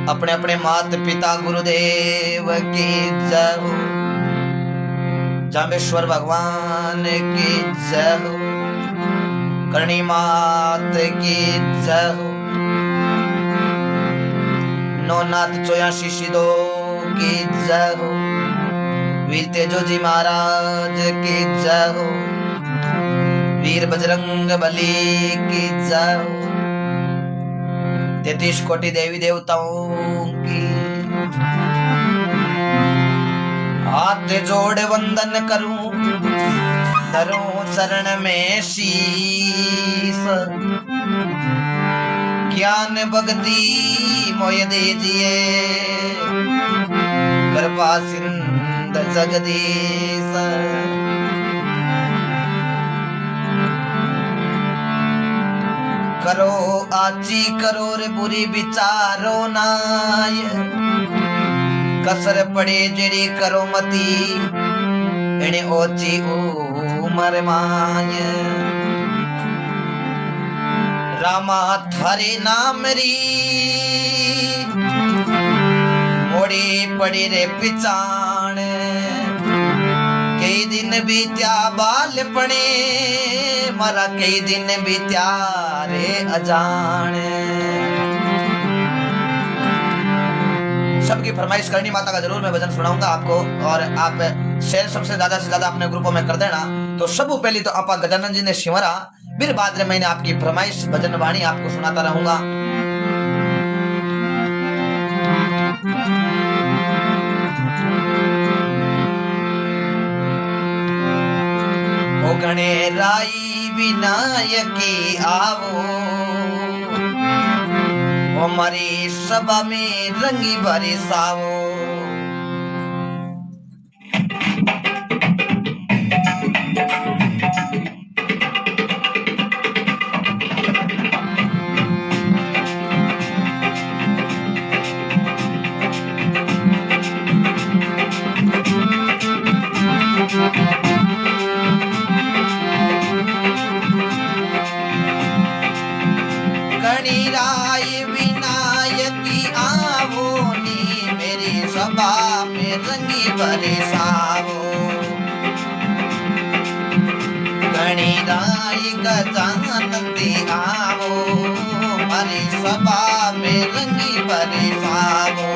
अपने अपने मात पिता गुरुदेव की जय हो। जामेश्वर भगवान की जय हो। करणी मात की जय हो। नौनाथ 84 सिद्धों की जय हो। वीर तेजो जी महाराज की जय हो। वीर बजरंग बली की जय हो। 33 कोटि देवी देवताओं की हाथ जोड़ वंदन करूं, धरूं शरण में शीस। ज्ञान भक्ति मोय दीजिए, कृपा सिंध जगदीश। करो आची करो रे बुरी विचारो नाय, कसर पड़े जेड़ी करो मती, इने ओची उमर माय। रामा थारे नाम री मोड़ी पड़ी रे पिचाण। कई दिन बीत्या बालपणे, मारा कई दिन बीत्या रे अजान। सबकी फरमाइश करनी माता का जरूर मैं भजन सुनाऊंगा आपको, और आप शेयर सबसे ज्यादा से ज्यादा अपने ग्रुपों में कर देना। तो सबू पहली तो आपा गजानन जी ने शिवरा, फिर बाद में मैंने आपकी फरमाइश भजन वाणी आपको सुनाता रहूंगा। ओ गणेराई विनायकी आवो, हमारी सभा में रंगी बरसाओ। गणेराई विनायकी आवो नी, मेरी सभा में रंगी बरसाओ। गणेराई गजानंदी आवो, हमारी सभा में रंगी बरसाओ।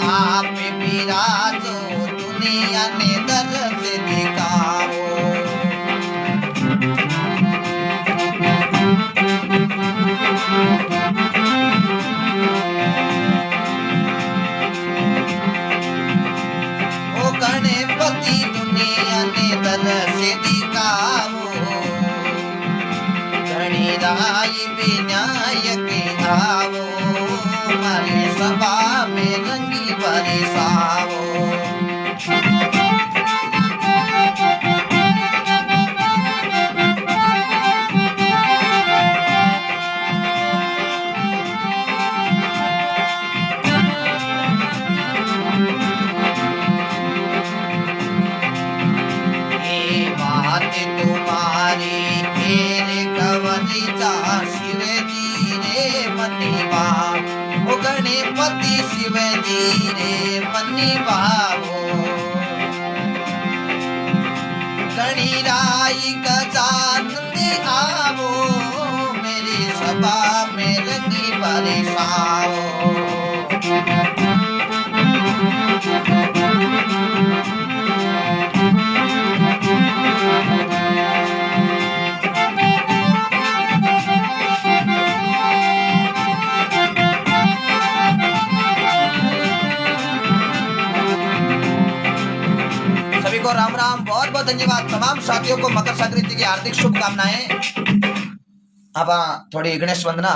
आप विराजो, दुनिया ने दर्द दिखाओ। ओ गणपति दुनिया ने दर्द दिखाओ। गणेराई विनायक आवो, हमारी सभा में रंगी बरसाओ। ये बात तुम्हारी मेरे कवरी जा, शिव जी रे मनी बाप। ओ गणपति शिव जी रे मनी बाबो। गणेराई गजानंदी आवो, मेरी सभा में रंगी बरसाओ। राम राम, बहुत बहुत धन्यवाद। तमाम साथियों को मकर संक्रांति की हार्दिक शुभकामनाएं। अब थोड़ी गणेश वंदना,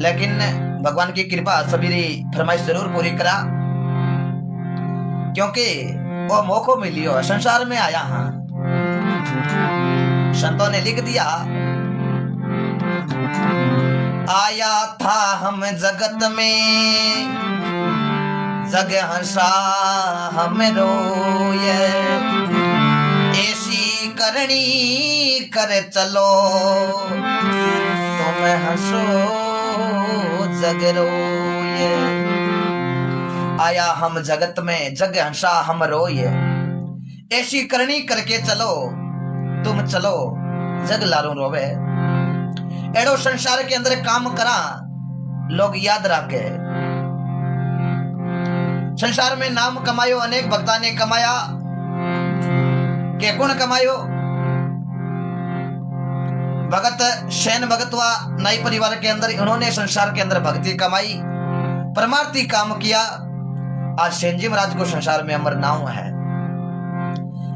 लेकिन भगवान की कृपा सभी फरमाइश जरूर पूरी करा, क्योंकि वो मौको मिलियो संसार में आया। हाँ, संतों ने लिख दिया, आया था हम जगत में जग हंसा हम रोए, ऐसी करनी करे चलो, तुम हंसो जग रोए। आया हम जगत में जग हंसा हम रोए, ऐसी करनी करके चलो, तुम चलो जग लारो रोवे। एड़ो संसार के अंदर काम करा लोग याद रखे। संसार में नाम कमायो, अनेक भक्ता ने कमाया, के गुण कमायो। भगत शैन भगतवा नाई परिवार के अंदर इन्होंने संसार के अंदर भक्ति कमाई, परमार्थी काम किया। आज सेन जी महाराज को संसार में अमर नाम है।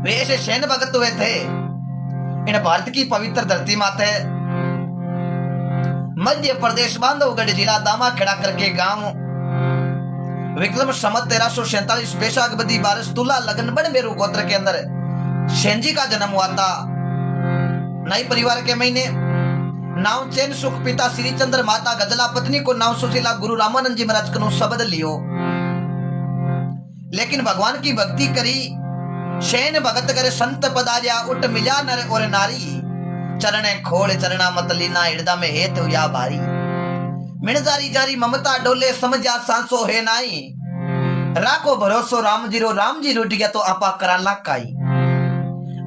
वे ऐसे शैन भगत हुए थे इन भारत की पवित्र धरती माते मध्य प्रदेश बांधवगढ़ जिला दामा खेड़ा करके गांव विक्रम संवत 1347 बैसाख बदी 12 तुला लगन बड़ मेरू गोत्र के अंदर सेन जी का जन्म हुआ था। नाई परिवार के महीने। नाम चैन सुख, पिता श्री चंद्र, माता गजला, पत्नी को नाम सुशीला, गुरु रामानंद जी महाराज को शब्द लियो। लेकिन भगवान की भक्ति करी, शैन भगत करे संत पदारिया, उठ मिला नर और नारी, चरणे खोल चरणा मत लीना, हृदय में हेत हुआ भारी। मिणजारी जारी ममता डोले, समझा सांसो है नाई, राखो भरोसो राम जी रो, राम जी रूठ गया तो आपा करा लाकाई।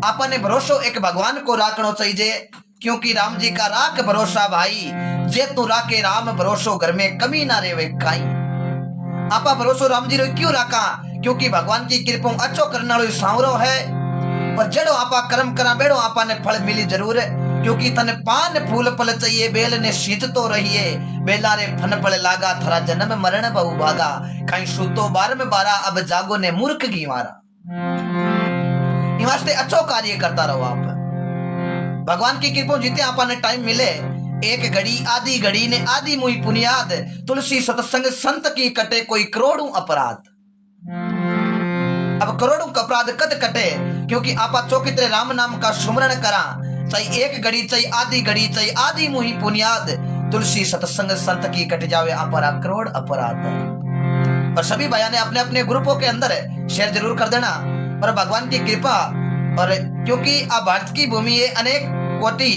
आपा ने भरोसो एक भगवान को राखनो चाहिए, क्योंकि राम जी का राख भरोसा भाई, जे तू राखे राम भरोसो, घर में कमी ना रेवे काई। आपा भरोसो राम जी रो क्यों राखा? क्योंकि भगवान की कृपा अच्छो करने वालो सांवरो है, और जड़ो आपा कर्म करा बेड़ो आपा ने फल मिली जरूर है। क्योंकि तने पान फूल फल चाहिए, बेल ने शीत तो रहिए, बेलारे फन फल लागा, थरा जन्म मरण बहु भागा, कहीं सुतो 12 में 12, अब जागो ने मूर्ख की मारा। वास्ते अच्छो कार्य करता रहो आप। भगवान की कृपा जितने आपा ने टाइम मिले, एक घड़ी आधी घड़ी ने आधी मुई पुनियाद, तुलसी सत्संग संत की कटे कोई करोड़ों अपराध। अब करोड़ों अपराध कद कटे, क्योंकि आपा चौकितरे राम नाम का सुमरण करा, चाहे एक घड़ी चाहे आधी घड़ी चाहे आधी मुही पुनियाद, तुलसी सत्संग संत की कट जावे अपरा करोड़ अपराध। और सभी भाइयों ने अपने अपने ग्रुपों के अंदर शेयर जरूर कर देना। और भगवान की कृपा, और क्योंकि आप भारत की भूमि है, अनेक कोटि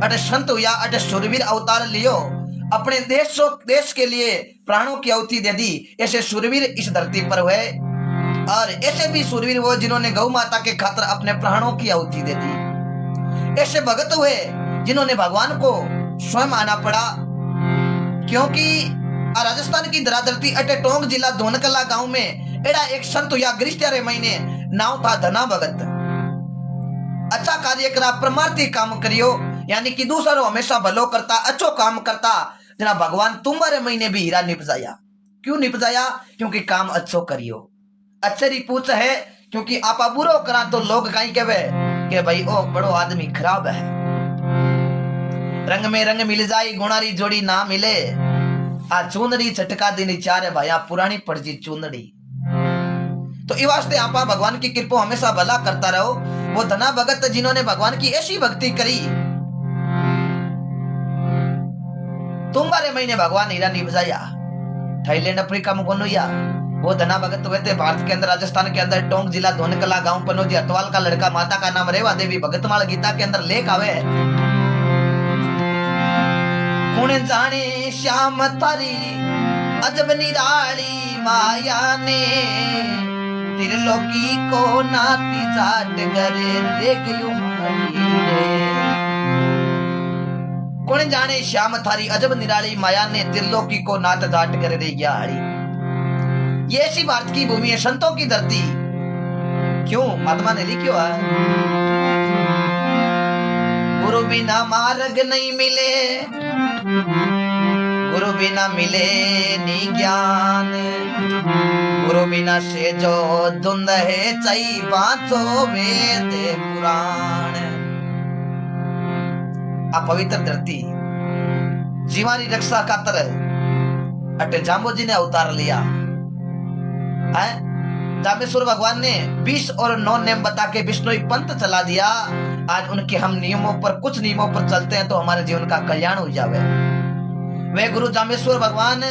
अट संत या अट शूरवीर अवतार लियो, अपने देश के लिए प्राणों की आहुति दे दी। ऐसे शूरवीर इस धरती पर हुए, और ऐसे भी शूरवीर वो जिन्होंने गौ माता के खातिर अपने प्राणों की आहुति दे दी। ऐसे भगत हुए जिन्होंने भगवान को स्वयं आना पड़ा, क्योंकि राजस्थान की धराधरती अटे टोंक जिला धोनकला गांव में एड़ा एक संत या गृहस्थ्यारे महीने नाव था धना भगत। अच्छा कार्य करा, परमार्थी काम करियो, यानी कि दूसरों हमेशा भलो करता, अच्छो काम करता। जना भगवान तुम्हारे महीने भी हीरा निपजाया। क्यों निपजाया? क्योंकि काम अच्छो करियो। अच्छे री पूछ है, क्योंकि आपा बुरो करा तो लोग कहीं कहवे कि भाई ओ बड़ो आदमी खराब है। रंग में रंग मिल जाए, गुणारी जोड़ी ना मिले, आ चूंदड़ी चटका देनी चार है भाई, पुरानी पड़जी चूंदड़ी। तो इस वास्ते आपा भगवान की कृपा हमेशा भला करता रहो। वो धना भगत जिन्होंने भगवान की ऐसी भक्ति करी, तुम्हारे महीने भगवान हीरा निपजाया। थाईलैंड अफ्रीका में कौन हुआ? वो धना भगत हुए थे भारत के अंदर, राजस्थान के अंदर टोंक जिला धोनकला गांव पनोजी अटवाल का लड़का, माता का नाम रेवा देवी। भगतमाल गीता के अंदर लेख आवे, कुण जाने श्याम थारी अजब निराली माया ने, त्रिलोकी को नाती जाट करे रे गयो कुण जाने श्याम थारी अजब निराली माया ने, त्रिलोकी को नात जाट करे रे गया हरी। ये ऐसी भारत की भूमि है, संतों की धरती। क्यों? महात्मा ने लिखो है, गुरु बिना मार्ग नहीं मिले, गुरु बिना मिले नी ज्ञान, गुरु बिना से जो धुंध है चई बाँचो वेद पुराण। आ पवित्र धरती जीवानी रक्षा खातर अटे जाम्बो जी ने अवतार लिया है। जामेश्वर भगवान ने 20 और 9 नियम बता के विष्णु पंथ चला दिया। आज उनके हम नियमों पर, कुछ नियमों पर चलते हैं तो हमारे जीवन का कल्याण हो जावे। वे गुरु जामेश्वर भगवान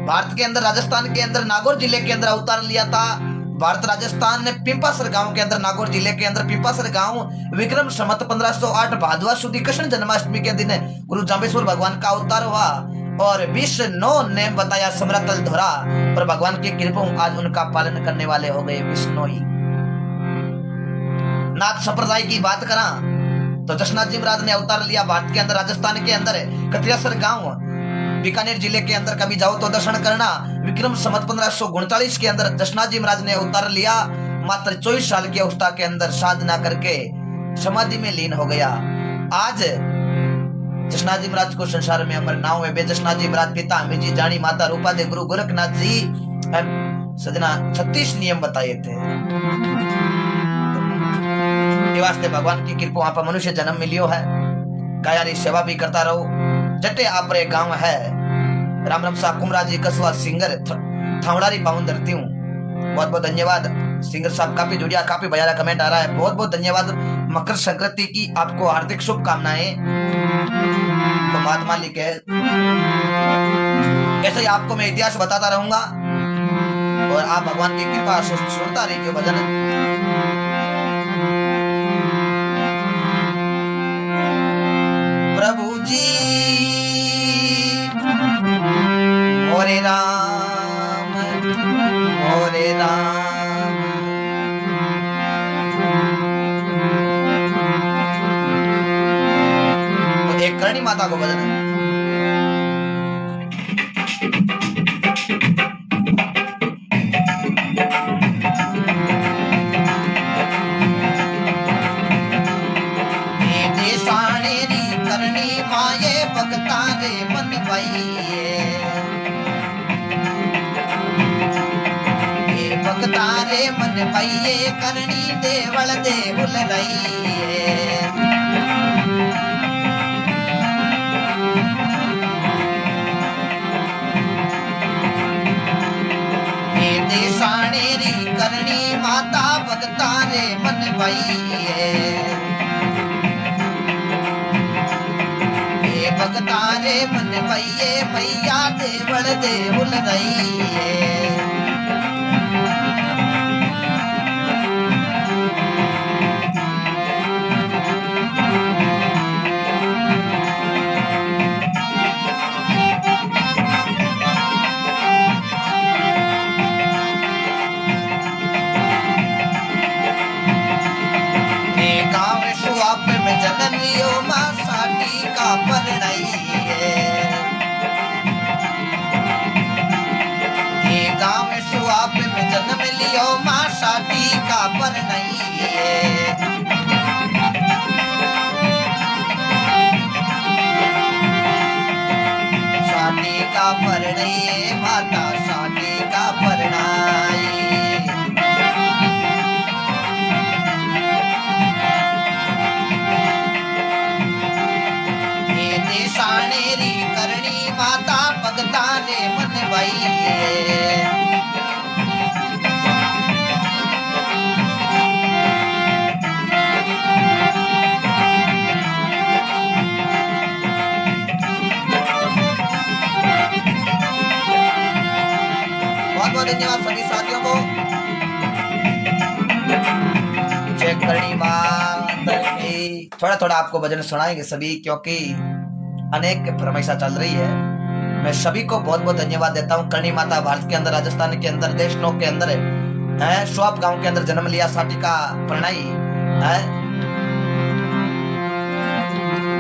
भारत के अंदर राजस्थान के अंदर नागौर जिले के अंदर अवतार लिया था। भारत राजस्थान ने पिंपासर गांव के अंदर नागौर जिले के अंदर पिंपासर गांव विक्रम संवत 1508 भादवा सुदी कृष्ण जन्माष्टमी के दिन गुरु जाम्बेश्वर भगवान का अवतार हुआ और 29 ने बताया समरतल धोरा पर भगवान की कृपा आज उनका पालन करने वाले हो गए बिश्नोई। नाथ संप्रदाय की बात करा तो जसनाथ जी महाराज ने अवतार लिया भारत के अंदर राजस्थान के अंदर कतियासर गांव बीकानेर जिले के अंदर कभी जाओ तो दर्शन करना। विक्रम संवत 1539 के अंदर जसनाथ जी महाराज ने अवतार लिया। मात्र 24 साल की अवस्था के अंदर साधना करके समाधि में लीन हो गया। आज जसनाथ जी महाराज को संसार में अमर नाम है। जसनाथ जी महाराज पिता हमी जी जानी माता रूपा दे गुरु गोरखनाथ जी सजना 36 नियम बताए थे। वास्ते भगवान की कृपा वहां पर मनुष्य जन्म मिलियो है। कायारी सेवा भी करता रहो। जटे आपरे गांव है राम राम सा कुमरा जी कसवा सिंगर थावड़ारी पाउन धरती हूँ। बहुत बहुत धन्यवाद सिंगर साहब, काफी जुड़िया काफी बजारा कमेंट आ रहा है। बहुत बहुत धन्यवाद। मकर संक्रांति की आपको हार्दिक शुभकामनाएं। तो महात्मा लिखे ऐसे ही आपको मैं इतिहास बताता रहूंगा और आप भगवान की कृपा से सुनता रहिए भजन। प्रभु जी ओरे राम ओरे राम तो एक करणी माता को भजन तारे मन भैये करनी देवल देवल रही देशाणेरी करनी माता भगतारे मन भैये भगतारे मन भैये मैया देवल देवल रही जन्म लियो माँ शादी का पर नहीं है। शादी का पर नहीं है माता शादी का पर नहीं। ये देशानेरी करनी माता भगता ने मन भाई धन्यवाद सभी साथियों को। जय करणी माता की। थोड़ा थोड़ा आपको भजन सुनाएंगे सभी क्योंकि अनेक फरमाइशा चल रही है। मैं सभी को बहुत बहुत धन्यवाद देता हूँ। करणी माता भारत के अंदर राजस्थान के अंदर देशनों के अंदर है स्वाप गांव के अंदर जन्म लिया। साटी का प्रणयी है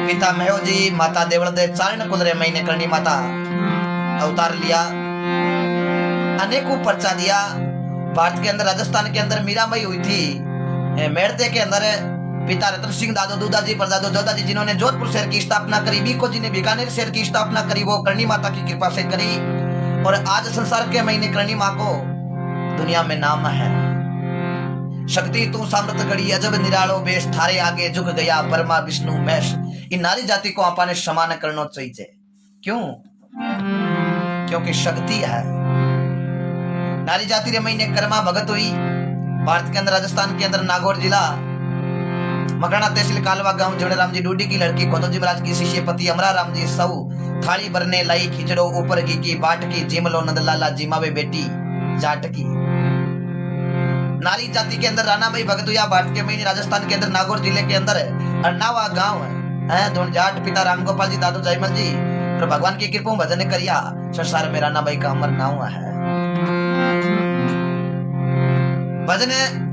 पिता मेहो जी माता देवल दे चारण कुलरे महीने करणी माता अवतार लिया। अनेकों पर्चा दिया। भारत के अंदर राजस्थान के अंदर मीराबाई हुई थी। मेड़ते के अंदर पिता रतन सिंह दादो दूधा जी परदादो जोधा जी जिन्होंने जोधपुर शहर की स्थापना करी। बीको जी ने बीकानेर शहर की स्थापना करी। वो करणी माता की कृपा से करी और आज संसार के महीने करणी माँ को दुनिया में नाम है। शक्ति तू सामर्थ गढ़ी अजब निरालो बेश थारे आगे झुक गया ब्रह्मा विष्णु महेश। इन नारी जाति को आपने समान करना चाहिए। क्यों? क्योंकि शक्ति है। नारी जाति रे महीने कर्मा भगत हुई। भारत के अंदर राजस्थान के अंदर नागौर जिला मकराना तहसील कालवा गांव जोड़े राम जी डूडी की लड़की खोदो जी महाराज की शिष्य पति अमरा राम जी सऊ थाली भरने लाई खिचड़ो ऊपर की बाट की जिमलो नंदलाला जिमावे बेटी जाट की। नारी जाति के अंदर राणा भाई भगतुया भारत के महीने राजस्थान के अंदर नागौर जिले के अंदर अरनावा गांव है धुन जाट पिता रामगोपाल जी दादू जयमल जी और भगवान की कृपा भजन करिया संसार में राणा भाई का अमर नाम है। भजन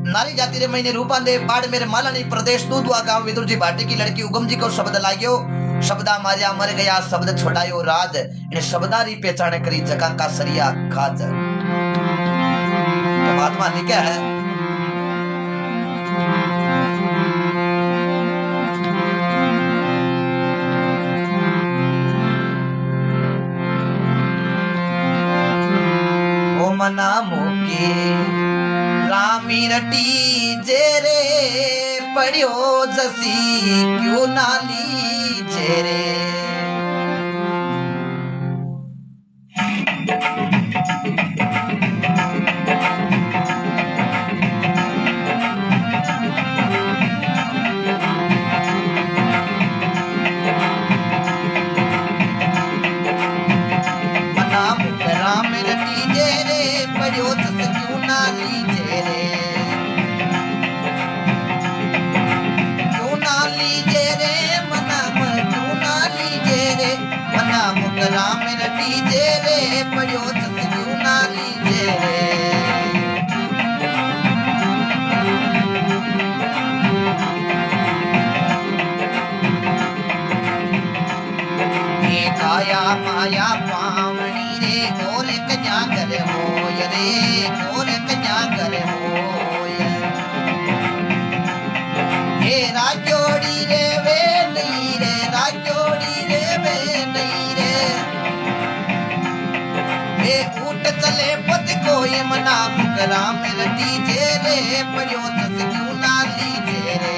नारी जाति रे महीने रूपा दे बाढ़ मेरे मालानी प्रदेश दूधवा गांव विदुर जी भाटी की लड़की उगम जी को शब्द लाग्यो शब्दा मारिया मर गया शब्द छोड़ायो राज इन शब्दारी पहचाने करी जगह का सरिया खाज। तो महात्मा लिखा है ओ मना मोके रामी रटी जेरे पड़ियो जसी क्यों नाली जेरे। राम रटी जे रे पड़ियो क्यों ना लीजे रे काया माया पावनी रे गोर कन्या करे होय रे गोर कन्या करे होय हे राजोड़ी रे वे नहीं रे राजोड़ी रे वे नहीं ऊट चले पद को ये मना मुकरा मेरे डीजे रे पड़ियो तस क्यों ना लीजे रे।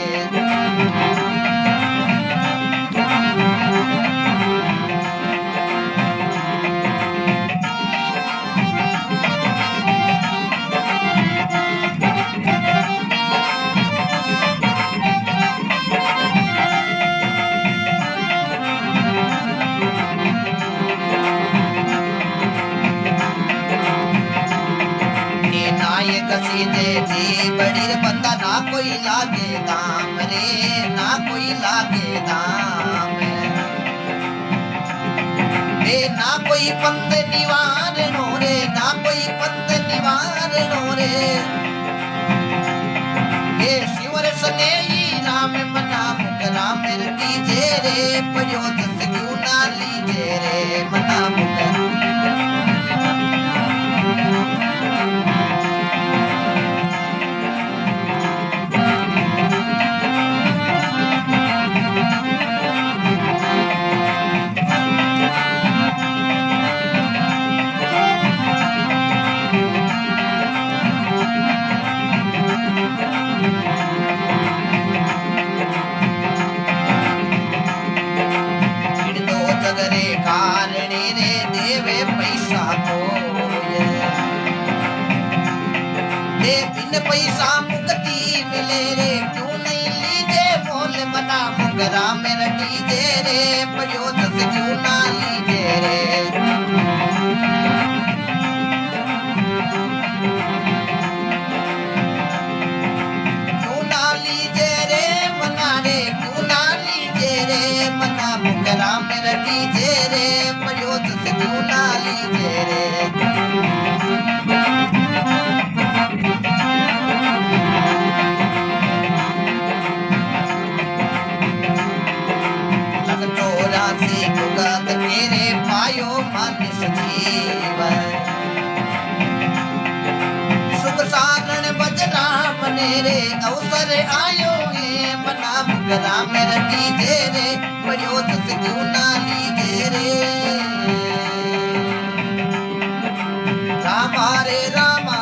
जी बड़ी बंदा ना कोई लागे दाम रे ना कोई लागे दाम रे ना कोई पंत निवार नो रे ना कोई पंत निवार नो रे ये शिवर सने राम मना मुकरा मेरे डीजे रे पड़ियो जस क्यों ना लीजे रे मना मुकरा। पैसा मुक्ति मिले रे क्यों नहीं लीजे मोल मना मुकरा मेरा डीजे रे पड़ियो तस क्यों ना लीजे रे। क्यों ना लीजे रे मना रे क्यों ना लीजे रे मना मुकरा मेरा डीजे रे पड़ियो तस क्यों ना लीजे रे। रे अवसर आयो है मना मुकरा मेरा डीजे रे पड़ियो तस क्यों ना लीजे रे। रामा रे रामा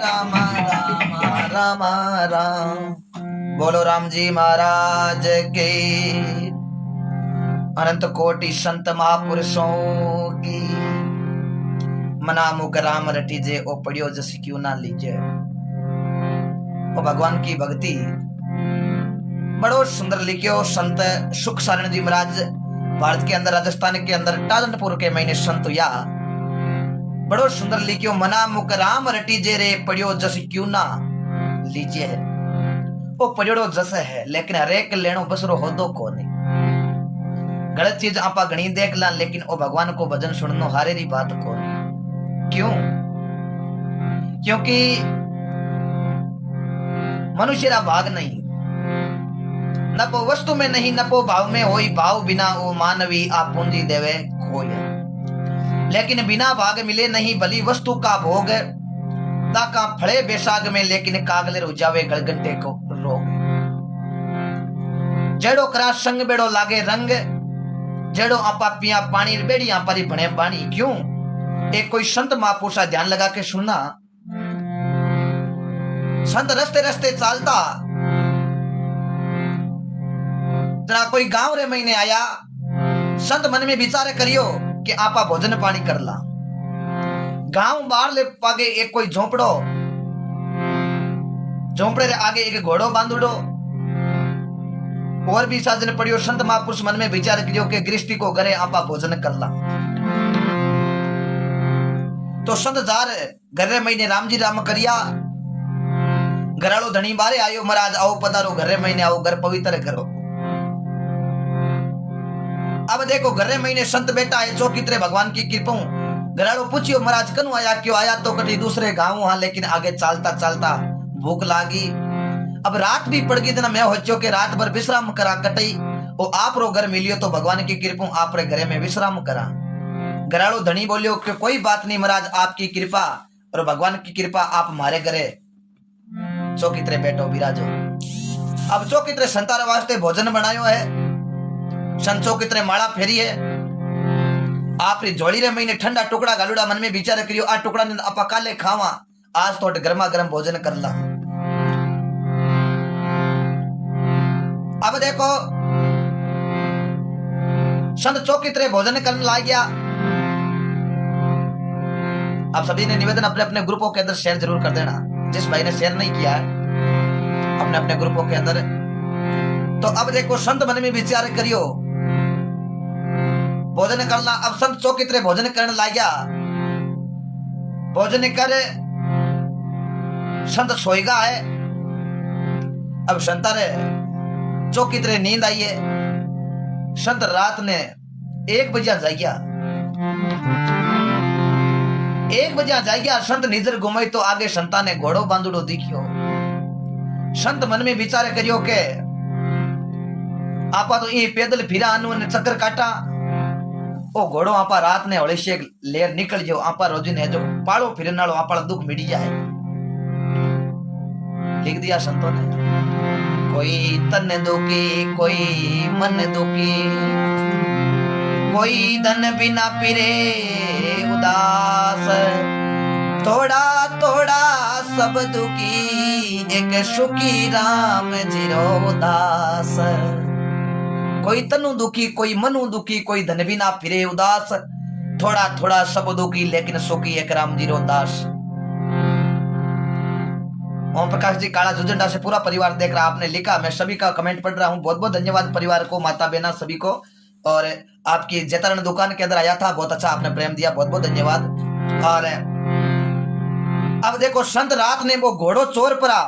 रामा रामा रामा राम बोलो राम जी महाराज के अनंत कोटि संत महापुरुषों की मना मुकरा मेरा डीजे ओ पड़ियो जस क्यों ना लीजे। और भगवान की भक्ति बड़ो सुंदर लिखियो संत सुख सारण जी महाराज भारत के अंदर, राजस्थान के अंदर टाजनपुर के महीने संत या बड़ो सुंदर लिखियो, मना मुक राम रटी जे रे पढ़ियो जस क्यों ना लीजिए है। वो पढ़ियो जस है लेकिन हरेक लेनो बसरो होदो को नहीं। गलत चीज आपा घणी देख ला लेकिन ओ भगवान को भजन सुननो हारे री बात को नहीं। क्यों? क्योंकि मनुष्य रा भाग नहीं, न पो वस्तु में नहीं न पो भाव में होई, भाव बिना ओ मानवी आप पूंजी देवे खोया। लेकिन बिना भाग मिले नहीं भली वस्तु का भोग, ताका फड़े बेसाग में लेकिन कागले रुजावे गलगंटे को रोग। जेड़ो करा संग बेड़ो लागे रंग, जेड़ो आपा पिया पानी बेड़ी आपरी बने बाणी। क्यों? एक कोई संत महापुरुषा ध्यान लगा के सुनना, संत रस्ते रस्ते चालता जना कोई गांव रे महीने आया, संत मन में विचार करियो कि आपा भोजन पानी कर ला। गांव बाहर ले पागे एक कोई झोंपड़ो, झोंपड़े रे आगे एक घोड़ो बांधुड़ो और भी साजन पड़ियो। संत महापुरुष मन में विचार करियो कि गृहस्थी को घरे आपा भोजन कर ला। तो संत जार घरे महीने राम जी राम करिया, घराड़ो धनी बारे आयो, महाराज आओ पधारो घरे महीने आओ, घर पवित्र करो। अब देखो घरे महीने संत बेटा है चौकित्रे भगवान की कृपा। घराड़ो पूछियो महाराज कनु आया, क्यों आया? तो कटी दूसरे गांव हाँ, लेकिन आगे चालता चालता भूख लागी। अब रात भी पड़ गई तना मैं हो के रात भर विश्राम करा कटई। वो आप रो घर मिलियो तो भगवान की कृपा आप रे घरे में विश्राम करा। घराड़ो धनी बोलियो कि कोई बात नहीं महाराज, आपकी कृपा और भगवान की कृपा, आप हमारे घरे चौकित्रे बैठो विराजो। अब चौकित्रे संतारा वास्ते भोजन बनायो है, संचो कितने माला फेरी है। आप जोड़ी रे महीने ठंडा टुकड़ा गालूड़ा, मन में विचार करियो आ टुकड़ा ने आपा काले खावा, आज तो गर्मा गर्म भोजन कर ला। अब देखो संत चौकित्रे भोजन करने लग गया। आप सभी ने निवेदन अपने अपने ग्रुपों के अंदर शेयर जरूर कर देना। जिस भाई ने शेयर नहीं किया है अपने अपने ग्रुपों के अंदर, तो अब देखो संत मन में विचार करियो भोजन करना। अब संत चौकित्रे भोजन करने लग गया। भोजन कर संत सोएगा है। अब संत रे चौकित्रे नींद आई है। संत रात ने 1 बजे जागिया, 1 बजे जागिया। संत निजर घुमाई तो आगे संता ने घोड़ो बांधुड़ो दिखियो। संत मन में विचार करियो के आपा तो ये पैदल फिरा अनु ने चक्कर काटा, ओ घोड़ो आपा रात ने होली से लेर निकल जो आपा रोजिन है जो पाड़ो फिरन नालो आपा दुख मिट जाए। लिख दिया संतों ने, कोई तन दुखी कोई मन दुखी, कोई धन बिना फिरे उदास, थोड़ा थोड़ा सब दुखी, एक सुखी राम जीरो उदास। कोई तनु दुखी कोई मनु दुखी, कोई धन बिना फिरे उदास, थोड़ा थोड़ा सब दुखी लेकिन सुखी एक राम जीरो दास। ओम प्रकाश जी काला जुजंडा से पूरा परिवार देख रहा, आपने लिखा, मैं सभी का कमेंट पढ़ रहा हूँ। बहुत बहुत धन्यवाद परिवार को, माता बहना सभी को। और आपकी जैतारण दुकान के अंदर आया था, बहुत अच्छा आपने प्रेम दिया, बहुत बहुत धन्यवाद। और अब देखो संत रात ने वो घोड़ो चोर परा,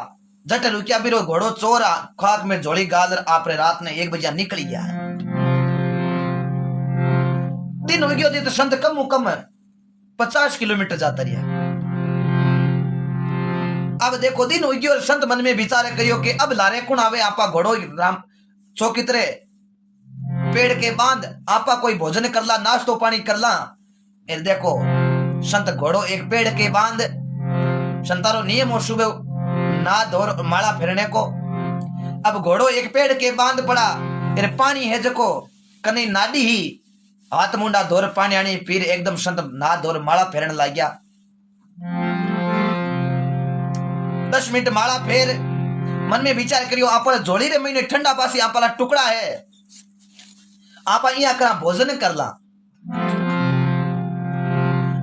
जट रुकिया बिरो घोड़ो चोर खाक में झोली गाजर आपरे रात ने 1 बजे निकल गया है। दिन हो गयो तो संत कम 50 किलोमीटर जाता रहा। अब देखो दिन हो गयो, संत मन में विचार करियो कि अब लारे कौन आवे, आपा घोड़ो राम चौकित्रे पेड़ के बांध आपा कोई भोजन कर ला, नाश्तो पानी कर ला। देखो संत घोड़ो एक पेड़ के बांध, संतारो नियम हो सुबह ना धोर माला फेरने को। अब घोड़ो एक पेड़ के बांध पड़ा, फिर पानी है जको कनी नाडी ही हाथ मुंडा धोर पानी आनी, फिर एकदम संत ना धोर माला फेरने लग गया। 10 मिनट माला फेर, मन में विचार करियो आप जोड़ी रे महीने ठंडा पासी आपला टुकड़ा है, आप करा भोजन कर ला।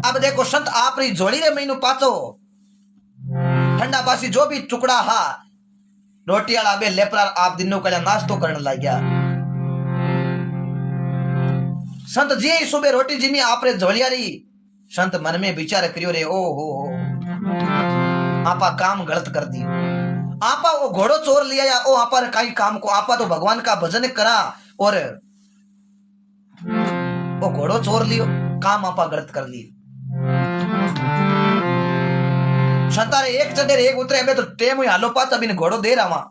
अब देखो संत आप जोड़ी रे महीनों पाचो ठंडा पासी जो भी टुकड़ा हा रोटी वाला बे लेपरा आप दिनों का नाश्तो करने लग गया। संत जी ही सुबह रोटी जिमी आपरे झोलिया रही संत मन में विचार करियो रे ओ हो आपा काम गलत कर दी आपा वो घोड़ो चोर लिया या ओ आपा कई काम को आपा तो भगवान का भजन करा और वो घोड़ो चोर लियो काम आपा गलत कर लियो संतारे एक चढ़े एक उतरे अबे तो टेम हुई हालो पाच अभी घोड़ो दे रहा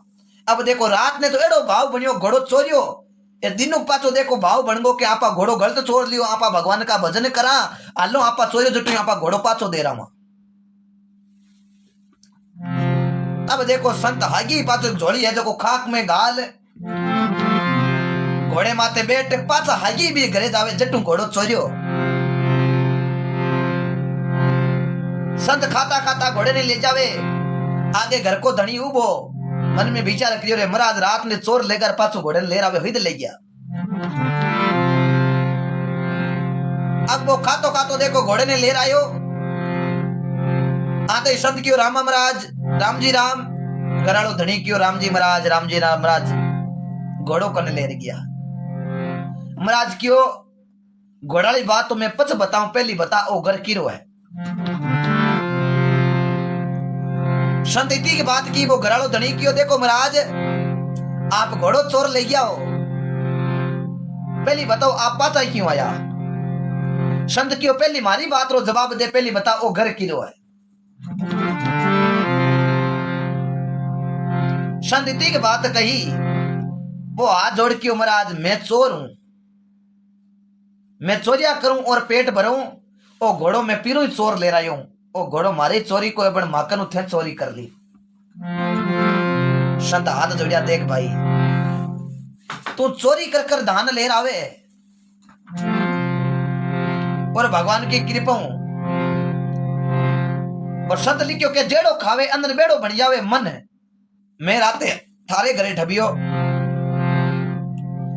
अब देखो रात ने तो एडो भाव बनियो घोड़ो चोरियो ये दिनों पाचो देखो भाव बन गो कि आपा घोड़ो गलत चोर लियो आपा भगवान का भजन करा हालो आपा चोरियो जटू आपा घोड़ो पाचो दे रहा अब देखो संत हागी पाचो झोली है जो खाक में गाल घोड़े माथे बैठ पाचा हागी भी घरे जावे जटू घोड़ो चोरियो संत खाता खाता घोड़े ने ले जावे आगे घर को धनी उबो मन में विचार करियो रे महाराज रात ने चोर लेकर पाछो घोड़े ले आवे हिद ले गया अब वो खातो खातो देखो घोड़े ने ले आयो आते संत क्यों राम महाराज राम जी राम कराड़ो धनी क्यों राम जी महाराज घोड़ो कने ले गया महाराज क्यों घोड़ाली बात तो मैं पच बताऊं पहली बता ओ घर किरो है संत इतनी की बात की वो घराड़ो धनी क्यों देखो महाराज आप घोड़ो चोर ले गया हो पहली बताओ आप पाचा क्यों आया संत क्यों पहली मारी बात रो जवाब दे पहली बता वो घर किरो है संत इतनी की बात कही वो हाथ जोड़ क्यों महाराज मैं चोर हूं मैं चोरिया करूं और पेट भरूं ओ घोड़ो में पीरू ही चोर ले रहा हूं ओ घोड़ो मारी चोरी को अपन माकन उठे चोरी कर ली संत हाथ जोड़िया देख भाई तू चोरी कर कर धान ले आवे और भगवान की कृपा हूं और संत लिखियो के जेड़ो खावे अंदर बेड़ो बन जावे मन मैं राते थारे घरे ढबियो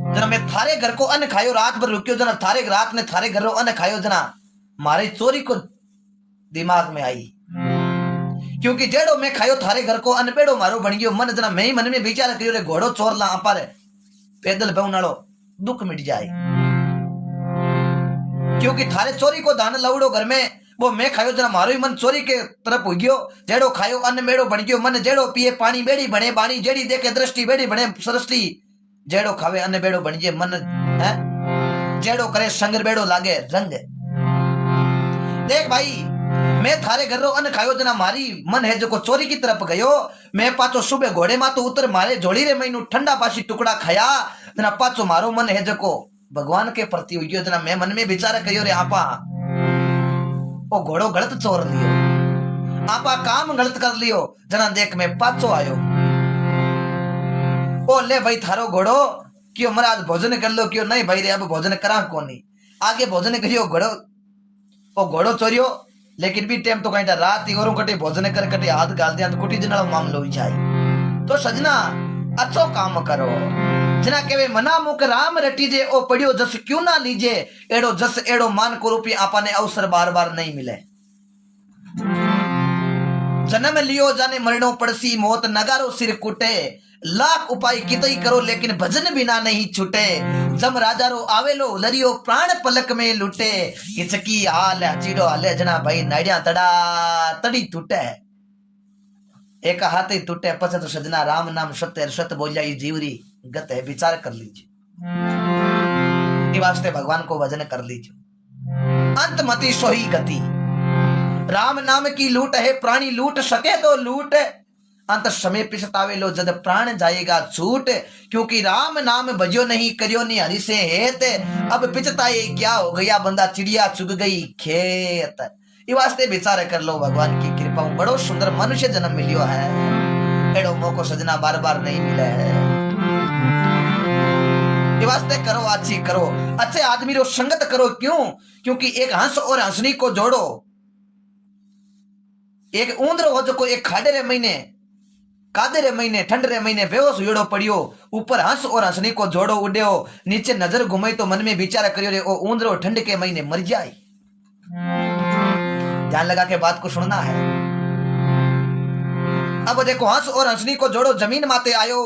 जना मैं थारे घर को अन्न खायो रात भर रुकियो जना थारे रात ने थारे घर अन्न खायो जना मारी चोरी को दिमाग में आई क्योंकि जेड़ो मैं खायो थारे घर को अन्न पेड़ो मारो बन गयो मन जना मैं ही मन में विचार करियो रे घोड़ो चोर ला अपारे पैदल बहुनालो दुख मिट जाए क्योंकि थारे चोरी को दान लवड़ो घर में वो मैं खायो जना मारो ही मन चोरी के तरफ हो गयो जेड़ो खायो अन्न मेड़ो बन गयो मन जेड़ो पिए पानी बेड़ी बने बाणी जेड़ी देखे दृष्टि बेड़ी बने सृष्टि जेड़ो खावे अन्न बेड़ो बन जे मन है जेड़ो करे संगर बेड़ो लागे रंग देख भाई मैं थारे घर रो अन्न खायो जना मारी मन है जो को चोरी की तरफ गयो मैं पाचो सुबह घोड़े मा तो उतर मारे जोड़ी रे महीनू ठंडा पासी टुकड़ा खाया जना पाचो मारो मन है जो को भगवान के प्रति हुई जना मैं मन में विचार करियो रे आपा ओ घोड़ो गलत चोर लियो आपा काम गलत कर लियो जना देख मैं पाचो आयो ओ ले भाई थारो घोड़ो क्यों महाराज भोजन कर लो क्यों नहीं भाई रे अब भोजन करा कोनी आगे भोजन करियो घोड़ो ओ घोड़ो चोरियो लेकिन भी टाइम तो कहीं रात और कटे भोजन कर कटे हाथ गाल दिया तो कुटी जना मामलो ही जाए तो सजना अच्छो काम करो जना केवे मना मुख राम रटी जे ओ पड़ियो जस क्यों ना लीजे एड़ो जस एड़ो मान को रूपी आपने अवसर बार बार नहीं मिले जन्म लियो जाने मरणो पड़सी मौत नगारो सिर कुटे लाख उपाय कितई करो लेकिन भजन बिना नहीं छूटे जम राजा रो आवेलो लरियो प्राण पलक में लुटे किचकी हाल चीड़ो हाले जना भाई नाड़िया तड़ा तड़ी टूटे एक हाथ ही टूटे पछे तो सजना राम नाम सत्य सत बोलिया जीवरी गत है विचार कर लीजिए वास्ते भगवान को भजन कर लीजिए अंत मति सोही गति राम नाम की लूट है प्राणी लूट सके तो लूट अंत समय पिछतावे लो जद प्राण जाएगा छूट क्योंकि राम नाम भजो नहीं करियो नहीं हरि से हेत अब पिछताए क्या हो गया बंदा चिड़िया चुग गई खेत ये वास्ते विचार कर लो भगवान की कृपा बड़ो सुंदर मनुष्य जन्म मिलियो है एड़ो मौको सजना बार बार नहीं मिला है ये वास्ते करो अच्छी करो अच्छे आदमी रो संगत करो क्यों क्योंकि एक हंस और हंसनी को जोड़ो एक ऊंद्र हो जो को एक खाड़े रे महीने कादे रे महीने ठंड रे महीने बेहोश हुएड़ो पड़ियो ऊपर हंस और हंसनी को जोड़ो उड़्यो नीचे नजर घुमाई तो मन में विचार करियो रे ओ ऊंद्रो ठंड के महीने मर जाए ध्यान लगा के बात को सुनना है अब देखो हंस और हंसनी को जोड़ो जमीन माते आयो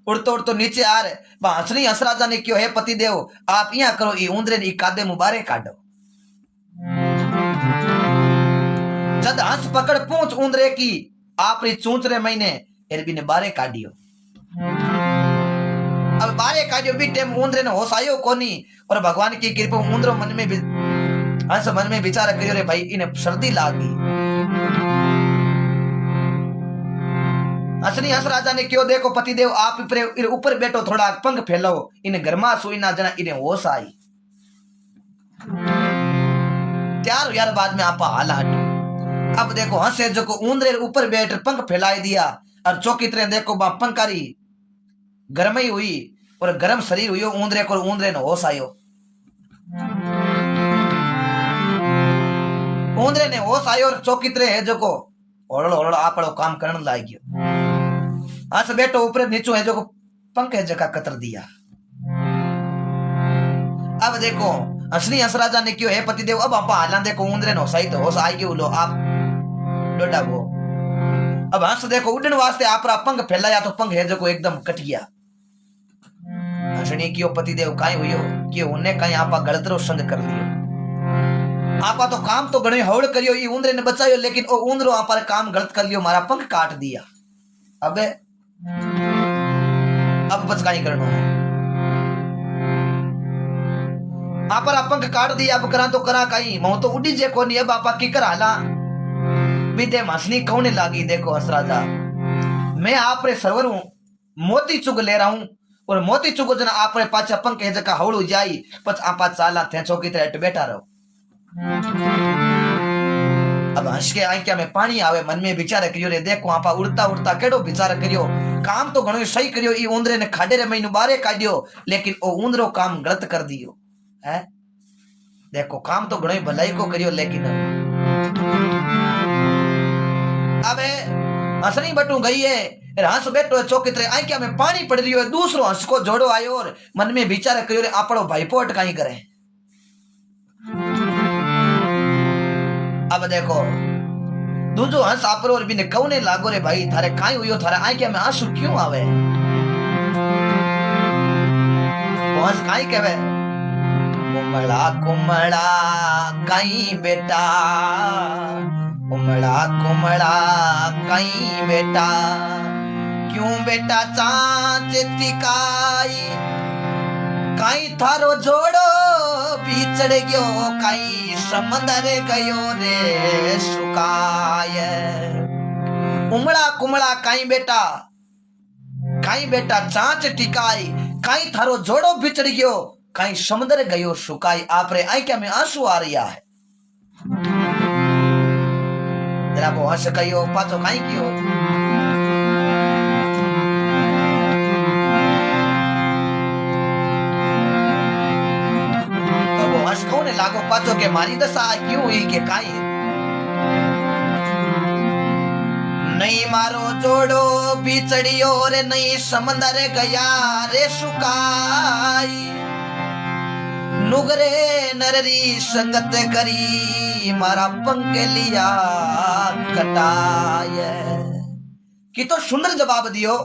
उड़तो उड़तो नीचे आ रहे हंसनी हंस राजा ने क्यों है पति देव आप यहाँ करो ई ऊंदरे ने कादे मुबारे काटो। जद हंस पकड़ पूंछ ऊंदरे की आपरी चूंच रे महीने एरबी ने बारे काटियो। अब बारे काटियो भी टेम ऊंदरे ने होश आयो कोनी और भगवान की कृपा ऊंदरो मन में हंस मन में विचार करियो रे भाई इन्हें सर्दी लागी। हंसनी हंस राजा ने क्यों देखो पतिदेव आप ऊपर बैठो थोड़ा पंख फैलाओ इन्हें गर्मा सुई ना जना इन्हें होश आई। त्यार यार बाद में आपा हाल हटो। अब देखो हंसे जो को ऊंदरे ऊपर बैठ पंख फैलाई दिया और चौकी तरह देखो बा पंकारी गर्मी हुई और गर्म शरीर हुई ऊंदरे को ऊंदरे ने होश आयो। ऊंदरे ने होश आयो और चौकी तरह है जो को ओड़ो ओड़ो आपड़ो काम करने लाग गयो। हंस बैठो ऊपर नीचो है जो को पंख है जगह कतर दिया। अब देखो हंसनी हंस राजा ने क्यों है पतिदेव अब आप हालां देखो ऊंदरे नो सही तो होश आई गयो लो आप डोडा वो। अब हंस देखो उड़न वास्ते आपरा पंख फैलाया तो पंख है जो को एकदम कट गया। हंसनी क्यों पतिदेव काई हुयो कि उन्हें कहीं आपा गलतरो संग कर लियो। आपा तो काम तो घणो हौड़ करियो ई ऊंदरे ने बचायो लेकिन ओ ऊंदरो आपा काम गलत कर लियो मारा पंख काट दिया। अब बच काई करनो है आपरा पंख काट दिया अब करा तो करा काई मऊ तो उड़ी जे कोनी अब आपा की कर हाला विदे हंसनी कौने लागी। देखो हंस राजा मैं आपरे सरवर हूं मोती चुग ले रहा हूं और मोती चुग जना आपरे पाछा पंख है जका हौड़ू जाई पछ आपा चाला थे चौकी तरह बैठा रहो। अब हंस के आंखिया में पानी आवे मन में विचार करियो रे देखो आपा उड़ता उड़ता केड़ो विचार करियो काम तो घणो सही करियो ई ऊंदरे ने खाडे रे महीनू बारे काढियो लेकिन ओ ऊंदरो काम गलत कर दियो है। देखो काम तो घणो भलाई को करियो लेकिन अबे हंसनी बटू गई है हंस बैठो है चौकी तरह आंखिया में पानी पड़ रही है दूसरो हंस को जोड़ो आयो और मन में विचार करियो रे आपड़ो भाईपो अटकाई करे। अब देखो दूजो हंस आपरो और बिने कौने लागो रे भाई थारे काई हुयो थारे आंखिया में आंसू क्यों आवे। वो हंस काई कहवे कुमड़ा कुमड़ा काई बेटा कुमड़ा कुमड़ा काई बेटा क्यों बेटा चांच तिकाई काई थारो जोड़ो बिछड़ गयो काई समंदर गयो रे सुकाय। उमड़ा कुमड़ा काई बेटा चांच टिकाई काई थारो जोड़ो बिछड़ गयो काई समंदर गयो सुकाई। आपरे आंखिया में आंसू आ रहा है जरा वो हंस कहियो पाछो काई कियो। कौने लागो पाचो के मारी दशा क्यों हुई के काई नहीं मारो जोड़ो बिछड़ियो रे नहीं समंदर गया रे सुकाई। नुगरे नररी संगत करी मारा पंख लिया कटाय। कि तो सुंदर जवाब दियो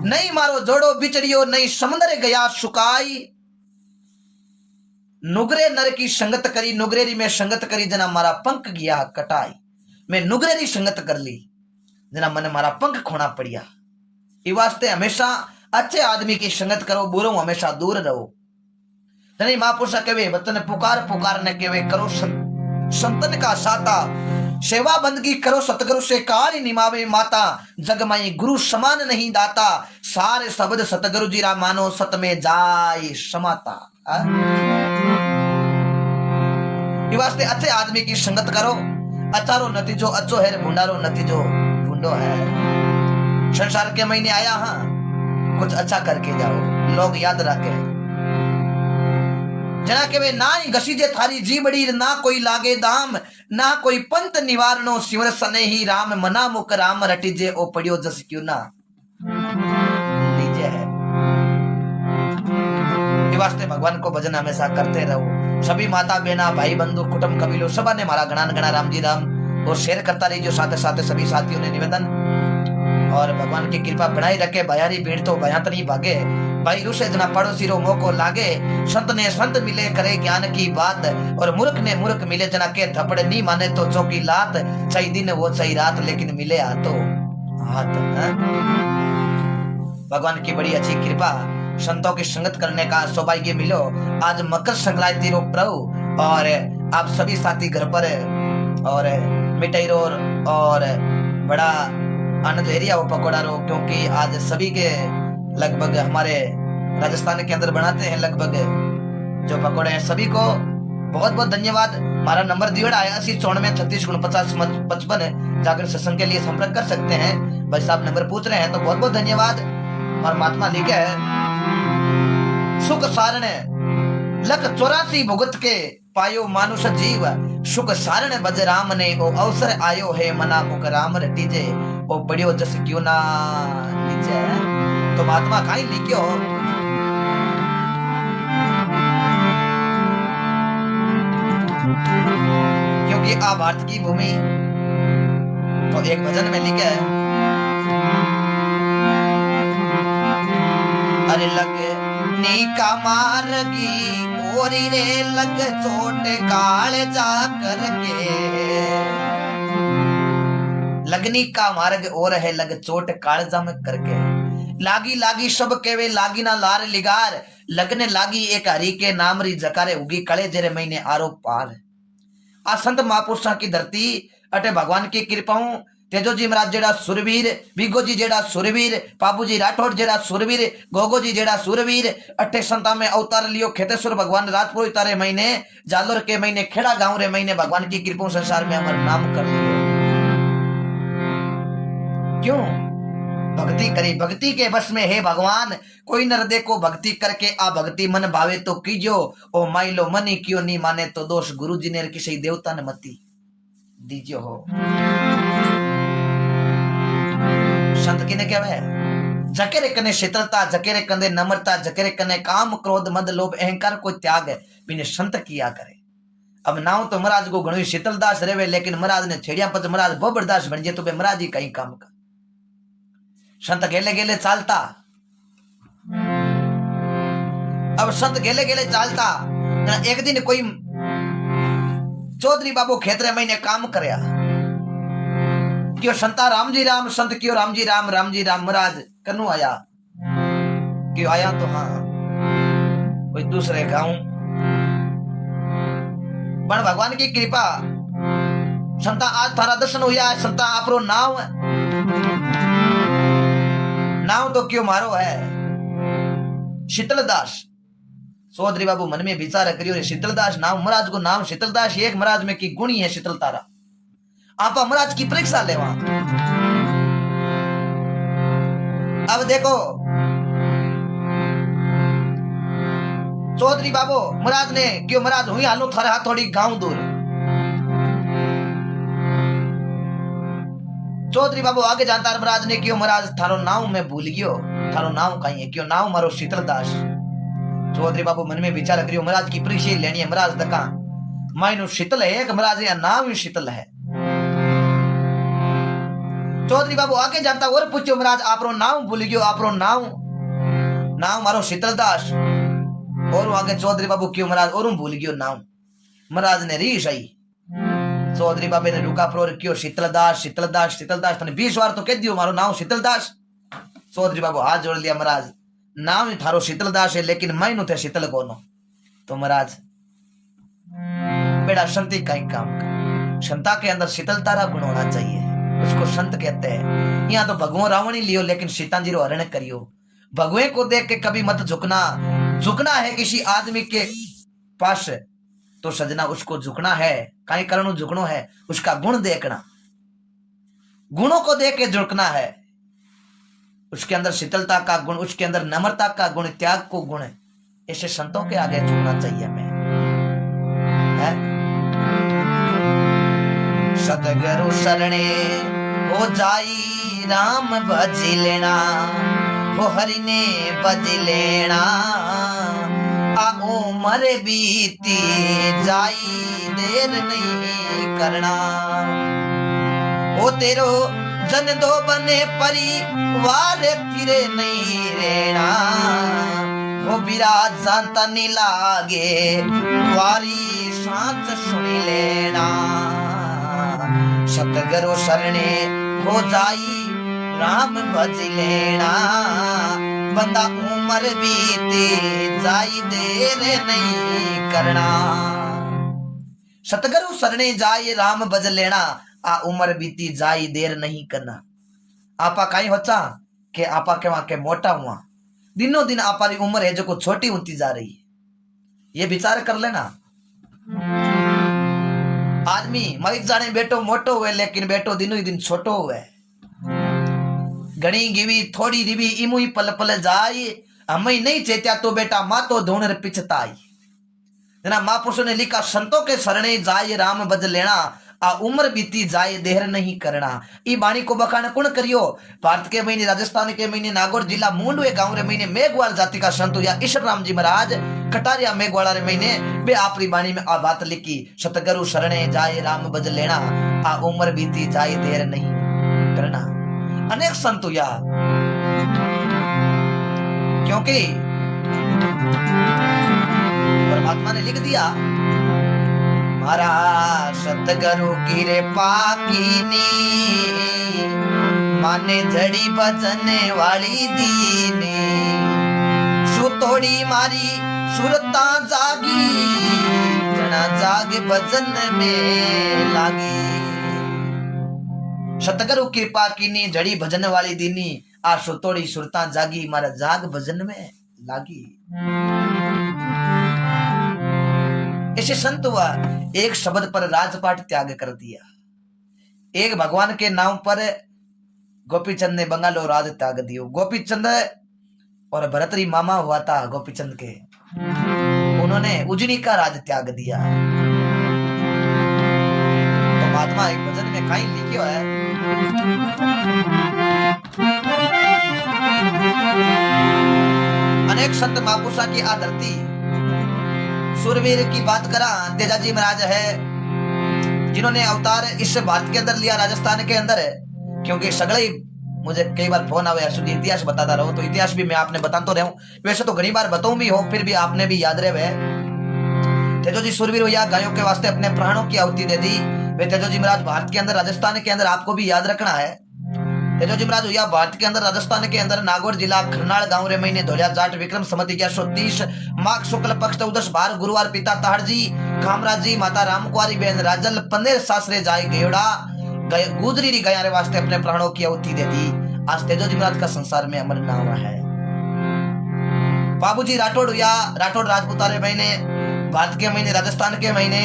नहीं मारो जोड़ो बिछड़ियो नहीं समंदर गया सुकाई। नुगरे नर की संगत करी नुगरेरी में संगत करी जना मारा पंख गया कटाई। मैं नुगरेरी संगत कर ली जना मने मारा पंख खोना पड़िया। इस वास्ते हमेशा अच्छे आदमी की संगत करो बुरो हमेशा दूर रहो। नहीं महापुरुषा कहे वतन पुकार पुकार न कहे करो संतन का साता सेवा बंदगी करो सतगुरु से कार निमावे माता जग माई गुरु समान नहीं दाता सारे शब्द सतगुरु जी रा मानो सत में जाय समाता। वास्ते अच्छे आदमी की संगत करो अचारो नतीजो अच्छो है भुंडारो नतीजो भुंडो है। संसार के महीने आया हाँ कुछ अच्छा करके जाओ लोग याद रखे जना के वे ना ही घसीजे थारी जीबड़ी ना कोई लागे दाम ना कोई पंत निवारणो शिवर सने ही राम मना मुक राम रटिजे ओ पड़ियो जस क्यों ना लीजे है। वास्ते भगवान को भजन हमेशा करते रहो। सभी माता बहना भाई बंधु कुटुंब कबीलो सबने मारा गणा गणा राम जी राम और शेयर करता रहिए। साथ साथ सभी साथियों ने निवेदन और भगवान की कृपा बनाई रखे। भयारी भीड़ तो भयांत नहीं भागे, भाई रुसे जना पड़ोसी रो मोको लागे। संत ने संत मिले करे ज्ञान की बात, और मूर्ख ने मूर्ख मिले जना के थप्पड़ नहीं माने तो चौकी लात। चाहे दिन वो चाहे रात लेकिन मिले हाथों हाथ। भगवान की बड़ी अच्छी कृपा, संतों की संगत करने का सौभाग्य मिलो। आज मकर संक्रांति रो प्रभु और आप सभी साथी घर पर और मिठाई रो और बड़ा आनंद ले रही है वो पकौड़ा रो, क्योंकि आज सभी के लगभग हमारे राजस्थान के अंदर बनाते हैं लगभग जो पकौड़े हैं। सभी को बहुत बहुत धन्यवाद। हमारा नंबर दिया है 80 36 49 50 55, जाकर सत्संग के लिए संपर्क कर सकते हैं। भाई साहब नंबर पूछ रहे हैं तो बहुत बहुत धन्यवाद। और महात्मा लिखे है, सुख सारण लख 84 भुगत के पायो मानुष जीव, सुख सारण बज राम ने ओ अवसर आयो है मना मुख राम रटीजे, ओ पढ़ियो जस क्यों ना लीजे। तो महात्मा कहीं लिखियो, क्योंकि आ भारत की भूमि। तो एक भजन में लिखे, अरे लग नीका मारगी ओरी रे लग चोट काल जा करके, लगनी का मार्ग और है लग चोट कालजा में करके। लागी लागी सब केवे लागी ना लार लिगार, लगने लागी एक हरि के नाम री जकारे उगी कले जेरे महीने आरो पार। आ संत महापुरुषों की धरती अटे भगवान की कृपाऊं। तेजो जी महाराज जेड़ा सुरवीर, बीगो जी जेड़ा सुरवीर, बाबू जी राठौड़ जेड़ा सुरवीर, गोगो जी जेड़ा सुरवीर, अट्ठे संता में अवतार लियो। खेतेश्वर भगवान राजपुर तारे महीने, जालोर के महीने, खेड़ा गांव रे महीने भगवान की कृपा संसार में हमारा नाम कर लियो। क्यों? भक्ति करी, भक्ति के बस में है भगवान। कोई नर देखो भक्ति करके आ भक्ति मन भावे तो कीजो, ओ माइलो मनी क्यों नहीं माने तो दोष गुरु जी ने किसी देवता ने मती दीजियो हो। संत किने कहवे, जकेरे कने शीतलता, जकेरे कंदे नम्रता, जकेरे कने काम क्रोध मद लोभ अहंकार को त्याग बिने संत किया करे। अब नाव तो महाराज को घणो शीतलदास रेवे, लेकिन महाराज ने छेड़िया पच महाराज बोबरदास बन जे तो बे महाराज ही कहीं काम का। संत गेले गेले चालता, अब संत गेले गेले चालता। एक दिन कोई चौधरी बाबू खेतरे महीने काम करया, क्यों संता राम जी राम, संत क्यों राम जी राम, राम जी राम। महाराज कनु आया, क्यों आया तो हाँ कोई दूसरे गांव। पर भगवान की कृपा संता आज थारा दर्शन हुआ है। संता आपरो नाम तो क्यों मारो है शीतलदास। चौधरी बाबू मन में विचार करियो, शीतलदास नाम, महाराज को नाम शीतलदास एक महाराज में की गुणी है शीतल तारा। आप महाराज की परीक्षा लेवा। अब देखो चौधरी बाबू महाराज ने क्यों, महाराज हुई हालू थारे हाथ थोड़ी गांव दूर। चौधरी बाबू आगे जानता महाराज ने क्यों, महाराज थारो नाम मैं भूल गयो, थारो नाम कहीं है, क्यों नाम मारो शीतलदास। चौधरी बाबू मन में विचार करियो, महाराज की परीक्षा लेनी है। महाराज दका मायनो शीतल है एक, महाराज या नाम ही शीतल है। चौधरी बाबू आगे जानता और पूछो, महाराज आपरो नाम भूल गयो, आपरो नाम मारो शीतलदास। और आगे चौधरी बाबू क्यों, महाराज और भूल गयो नाम। महाराज ने रीस आई, चौधरी बाबे ने रुका प्रोर क्यों, शीतलदास शीतलदास शीतलदास, तने 20 बार तो कह दियो मारो नाम शीतलदास। चौधरी बाबू हाथ जोड़ लिया, महाराज नाम थारो शीतलदास है, लेकिन मैनू थे शीतल कोनो। तो महाराज बेड़ा संती कहीं काम का, संता के अंदर शीतलता का गुण होना चाहिए, उसको संत कहते हैं। यहाँ तो भगवान रावण ही लियो, लेकिन सीता जी रो हरण करियो। भगवे को देख के कभी मत झुकना। झुकना है किसी आदमी के पास तो सजना उसको झुकना है, कहीं कारण झुकनो है, उसका गुण देखना, गुणों को देख के झुकना है। उसके अंदर शीतलता का गुण, उसके अंदर नम्रता का गुण, त्याग को गुण, ऐसे संतों के आगे झुकना चाहिए हमें। सतगुरु शरणे हो जाई राम भज लेना, हो हरि ने भज लेना। आ उमर बीती जाई देर नहीं करना, हो तेरो जन दो बने परिवार फिरे नहीं रेना वो विराज जानता नहीं लागे वारी सांच सुनी लेना सतगुरु शरणे हो जाई राम भज लेना बंदा उम्र बीते जाई देर नहीं करना सतगुरु शरणे जाए राम भज लेना आ उम्र बीती जाई देर नहीं करना आपा कहीं होता के आपा के वहां के मोटा हुआ दिनों दिन आपारी उम्र है जो को छोटी होती जा रही है ये विचार कर लेना आदमी मरी जाने बेटो मोटो हुए लेकिन बेटो दिनों दिन छोटो हुए घनी गिवी थोड़ी रिवी इमु पल पल जाए हमें नहीं चेत्या तो बेटा माँ तो ढूंढ पिछताई जना महापुरुषों ने लिखा संतों के शरणे जाए राम भज लेना आ उम्र बीती जाए देर नहीं करना ई बाणी को बखान कुण करियो भारत के महीने राजस्थान के महीने नागौर जिला मुंडवे गांव रे महीने मेघवाल जाति का संत या ईश्वर राम जी महाराज कटारिया मेघवाला रे महीने बे आपरी बाणी में आ बात लिखी सतगुरु शरणे जाए राम भज लेना आ उम्र बीती जाए देर नहीं करना अनेक संत या क्योंकि परमात्मा ने लिख दिया मारा सतगुरु की रे पाकीनी माने जड़ी बजने वाली दीनी सुतोड़ी मारी सुरता जागी जना जाग भजन में लागी सतगुरु कृपा कीनी जड़ी भजन वाली दीनी आ सुतोड़ी सुरता जागी मारा जाग भजन में लागी ऐसे संत हुआ एक शब्द पर राजपाट त्याग कर दिया एक भगवान के नाम पर गोपीचंद ने बंगालो राज त्याग दियो गोपीचंद और भरतरी मामा हुआ था गोपीचंद के उन्होंने उजनी का राज त्याग दिया तो महात्मा एक भजन में कहीं लिखियो है अनेक संत महापुरुषा की आधरती सूरवीर की बात करा तेजाजी महाराज है जिन्होंने अवतार इस भारत के अंदर लिया राजस्थान के अंदर है क्योंकि सगले ही मुझे कई बार फोन आवे सुनिए इतिहास बताता रहो तो इतिहास भी मैं आपने बताता तो रहूं वैसे तो घनी बार बताऊं भी हो फिर भी आपने भी याद रहे तेजोजी सूरवीर भैया गायों के वास्ते अपने प्राणों की आहुति दे दी वे तेजोजी महाराज भारत के अंदर राजस्थान के अंदर आपको भी याद रखना है तेजोजी महाराज हुआ भारत के अंदर राजस्थान के अंदर नागौर जिला खरनाल गांव रे महीने धोलिया जाट विक्रम संवत 1130 माघ शुक्ल पक्ष 14 बार गुरुवार पिता ताहड़ जी कामराज जी माता रामकुआरी बहन राजल पंदेर सासरे जाए गयोड़ा गुजरी री गया रे वास्ते अपने प्राणों की आहुति दे दी आज तेजोजी महाराज का संसार में अमर नाम है बाबूजी राठौड़ हुआ राठौड़ राजपूता रे महीने भारत के महीने राजस्थान के महीने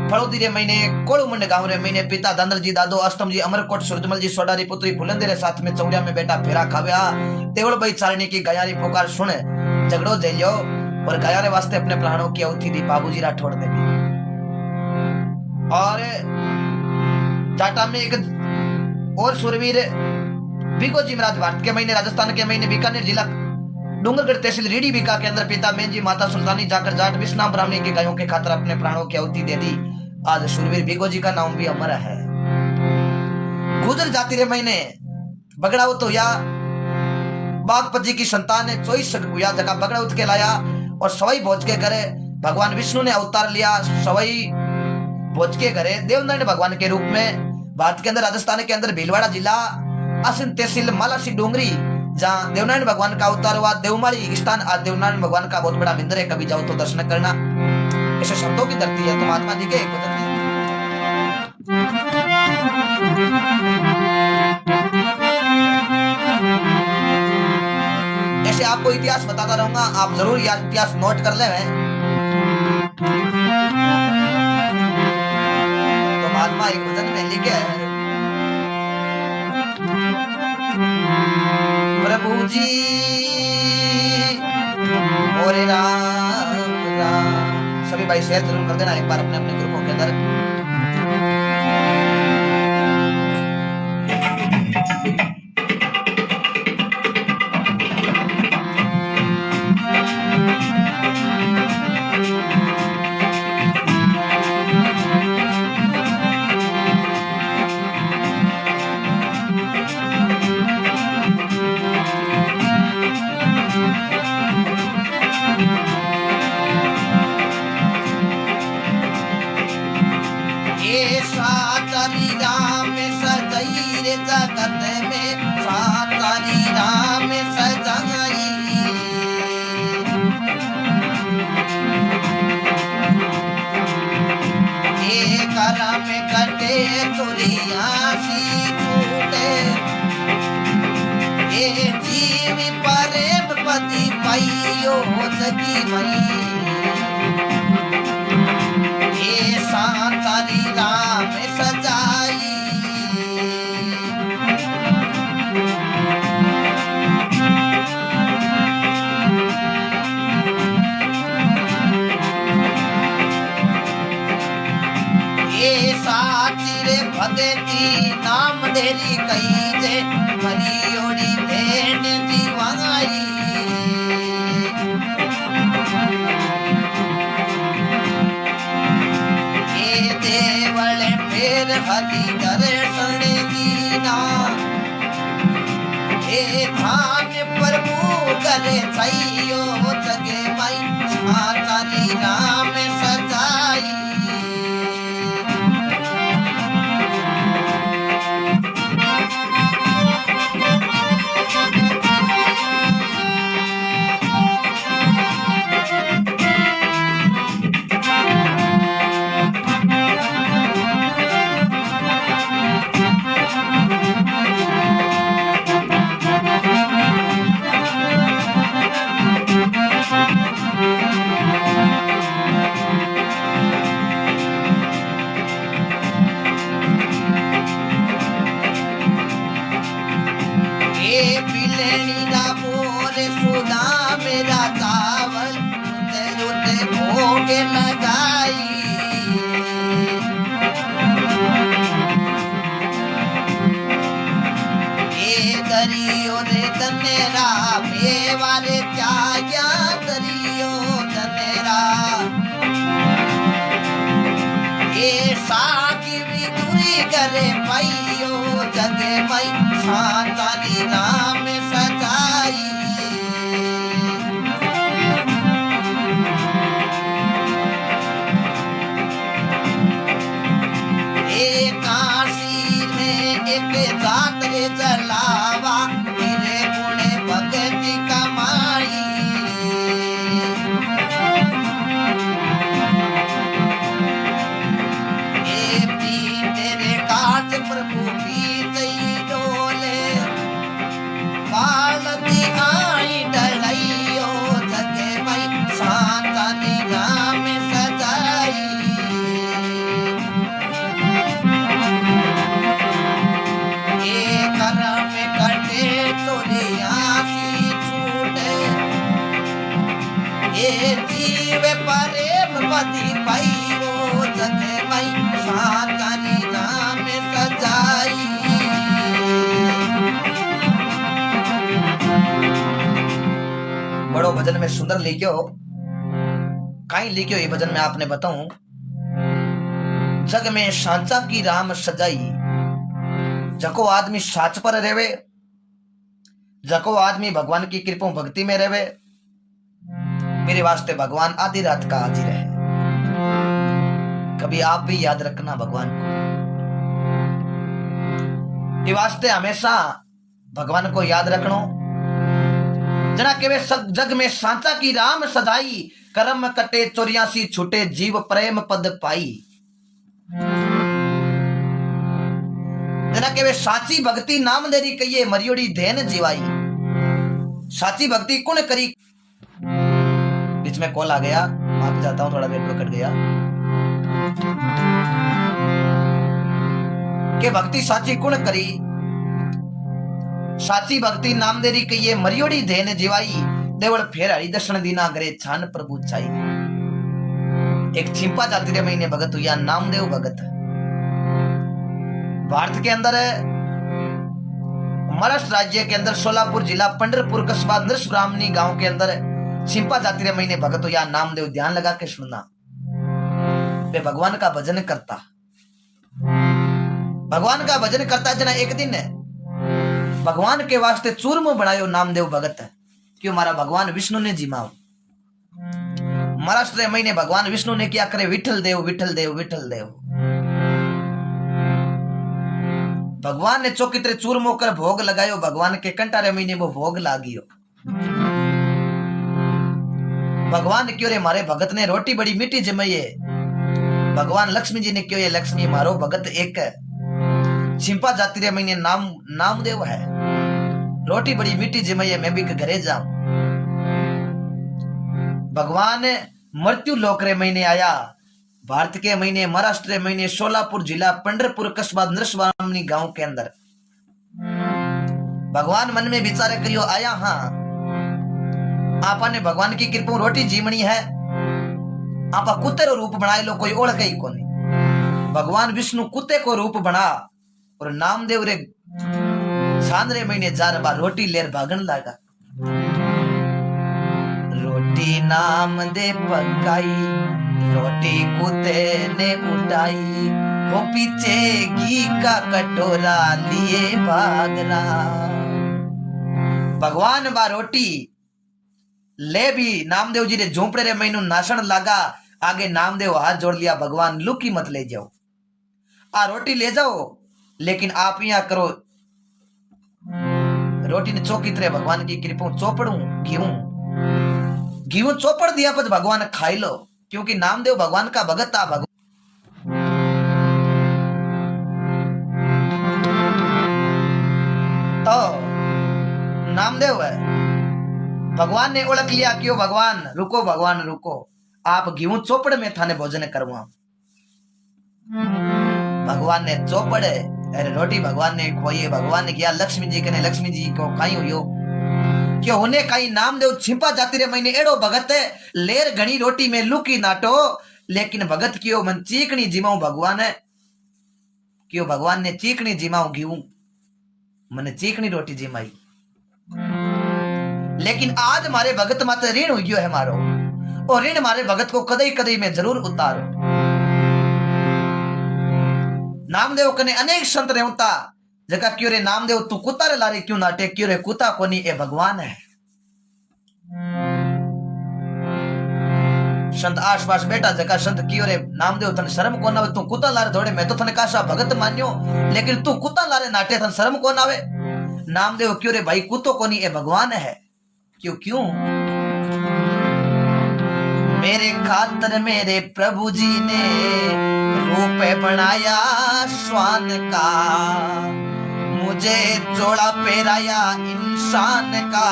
फड़ोदी रे महीने कोड़ुमंड गांव रे महीने पिता दांदर जी दादो अष्टम जी अमरकोट सूरजमल जी सोडारी पुत्री फुलंदे रे साथ में चौड़िया में बेटा फेरा खाव्या तेवड़ भाई चारणी की गयारी पुकार सुन झगड़ो झेलियो और गया रे वास्ते अपने प्राणों की आहुति दी बाबूजी राठौड़ ने भी और जाटा में एक और सूरवीर भिगोजी महाराज भारत के महीने राजस्थान के महीने बीकानेर जिला डूंगरगढ़ तहसील रीडी बीका के अंदर पिता मेन जी माता सुल्तानी जाकर जाट विश्वनाम ब्राह्मणी की गायों के खातर अपने प्राणों की आहुति दे दी आज शूरवीर भिगो जी का नाम भी अमर है गुजर जाति रे महीने बगड़ाउत तो या बागपत जी की संतान ने 24 या जगह बगड़ाउत के लाया और सवाई भोज के घरे भगवान विष्णु ने अवतार लिया सवाई भोज के घरे देवनारायण भगवान के रूप में भारत के अंदर राजस्थान के अंदर भीलवाड़ा जिला आसिन तहसील मालासी डोंगरी जहाँ देवनारायण भगवान का अवतार हुआ देवमाली स्थान आज देवनारायण भगवान का बहुत बड़ा मंदिर है कभी जाओ तो दर्शन करना ऐसे शब्दों की धरती है तो महात्मा जी के एक वचन में ऐसे आपको इतिहास बताता रहूंगा आप जरूर यार इतिहास नोट कर ले तो महात्मा एक वचन में लिखे प्रभु जी मोरे राम राम सभी भाई शेयर जरूर कर देना एक बार अपने अपने ग्रुपों के अंदर पाइयो जगी मई ये सांसारी राम सजाई ये साची रे भगती नाम देरी कई जे मरियोड़ी भेंड दीवाई ये देवल फेर हरि दर्शन दीना ये धान प्रभु करे छइयो जगे माई छातारी राम सजाई के लगाई ये दरियो रे तनेरा मेवारे त्याग्या दरियो तनेरा ये साकी भी दूरी करे पाइयो जगे मई सांतारी नाम सजाई जलावा तेरे गुणे भगति कमाई ये पी तेरे काज प्रभु पी डोले पालती आई डलइयो जगे मई सांतानी राम सजाई ये जीव प्रेम पति पाइयो जगे मई सांतानी नाम सजाई बड़ो भजन में सुंदर लिखियो कहीं लिखियो ये भजन में आपने बताऊं जग में सांचा की राम सजाई जको आदमी साच पर रेवे जको आदमी भगवान की कृपा भक्ति में रेवे मेरे वास्ते भगवान आधी रात का हाजिर है। कभी आप भी याद रखना भगवान को ये वास्ते हमेशा भगवान को याद रखनो जना के वे जग में सांचा की राम सजाई कर्म कटे 84 छूटे जीव प्रेम पद पाई जना के वे साची भक्ति नाम देरी कहिए मरियोड़ी धैन जीवाई साची भक्ति कौन करी बीच में कॉल आ गया माफ चाहता हूं थोड़ा नेटवर्क कट गया के भक्ति साची कौन करी साची भक्ति नाम देरी कहिए मरियोड़ी धैन जीवाई देवल फेर हरि दर्शन दीना करे छान प्रभु छाई एक छिंपा जाति रे महीने भगत हुआ नामदेव भगत भारत के अंदर महाराष्ट्र राज्य के अंदर सोलापुर जिला पंढरपुर कस्बा नृषब्राह्मणी गांव के अंदर छिंपा जाति रे महीने भगत हुआ नामदेव ध्यान लगा के सुनना वे भगवान का भजन करता भगवान का भजन करता जना एक दिन भगवान के वास्ते चूरमो बनायो नामदेव भगत क्यों मारा भगवान विष्णु ने जिमाओ महाराष्ट्र महीने भगवान विष्णु ने क्या करे विठल देव विठल देव विठल देव भगवान ने चौकित्रे चूरमो कर भोग लगायो भगवान के कंटारे महीने वो भोग लागियो भगवान क्यों रे मारे भगत ने रोटी बड़ी मीठी जमाइए भगवान लक्ष्मी जी ने क्यों ये लक्ष्मी मारो भगत एक छिंपा जाति रे महीने नामदेव है रोटी बड़ी मीठी जमाइए मैं भी घरे जाऊं भगवान मृत्यु लोक रे महीने आया, भारत के महीने, महाराष्ट्र के महीने, सोलापुर जिला, पंडरपुर कस्बा, नरस्वामी गांव के अंदर भगवान मन में विचार करियो आया। हाँ, आपा ने भगवान की कृपा रोटी जीवनी है, आपा कुत्ते रो रूप बनाए लो, कोई ओळख ही कोनी। भगवान विष्णु कुत्ते को रूप बना और नामदेव रे सांद्रे महीने 4 बार रोटी लेर भागन लगा। रोटी नाम दे पकाई, रोटी कुत्ते ने उठाई, वो पीछे घी का कटोरा लिए भाग रहा। भगवान बा रोटी ले भी नामदेव जी ने झोंपड़े रे महीनों नाशन लगा। आगे नामदेव हाथ जोड़ लिया, भगवान लुकी मत ले जाओ, आ रोटी ले जाओ, लेकिन आप यहाँ करो। रोटी ने चौकी तरह भगवान की कृपा चौपड़ू घीऊ चौपड़ दिया, पर भगवान खाई लो, क्योंकि नामदेव भगवान का भगत था। तो नामदेव है, भगवान ने ओळख लिया, क्यों भगवान रुको, भगवान रुको, आप घीऊ चौपड़ में थाने भोजन करवा। भगवान ने चौपड़े अरे रोटी भगवान ने खोई। भगवान ने किया लक्ष्मी जी कने, लक्ष्मी जी को कहीं हुई क्यों उन्हें कहीं नामदेव छिपा जाती रे महीने एड़ो भगत लेर घनी रोटी में लुकी नाटो, लेकिन भगत क्यों मन चीकनी जिमाऊ भगवान है, क्यों भगवान ने चीकनी जिमाऊ घीऊ मन चीकनी रोटी जिमाई। लेकिन आज मारे भगत माते ऋण हो गयो है मारो, और ऋण मारे भगत को कदई कदई में जरूर उतारो। नामदेव कने अनेक संत रेवता जका क्यों रे नामदेव तू कुत्ता रे लारे क्यों नाटे, क्यों रे कुत्ता कोनी ए भगवान है। संत आसपास बेटा जका संत क्यों रे नामदेव तन शर्म कोन आवे, तू कुत्ता लारे थोड़े, मैं तो तने काशा भगत मान्यो, लेकिन तू कुत्ता लारे नाटे तन शर्म कोन आवे। नामदेव क्यों रे भाई कुत्तो कोनी ए भगवान है। क्यों क्यों मेरे खातर मेरे प्रभु जी ने रूप बनाया श्वान का, मुझे जोड़ा पहराया इंसान का,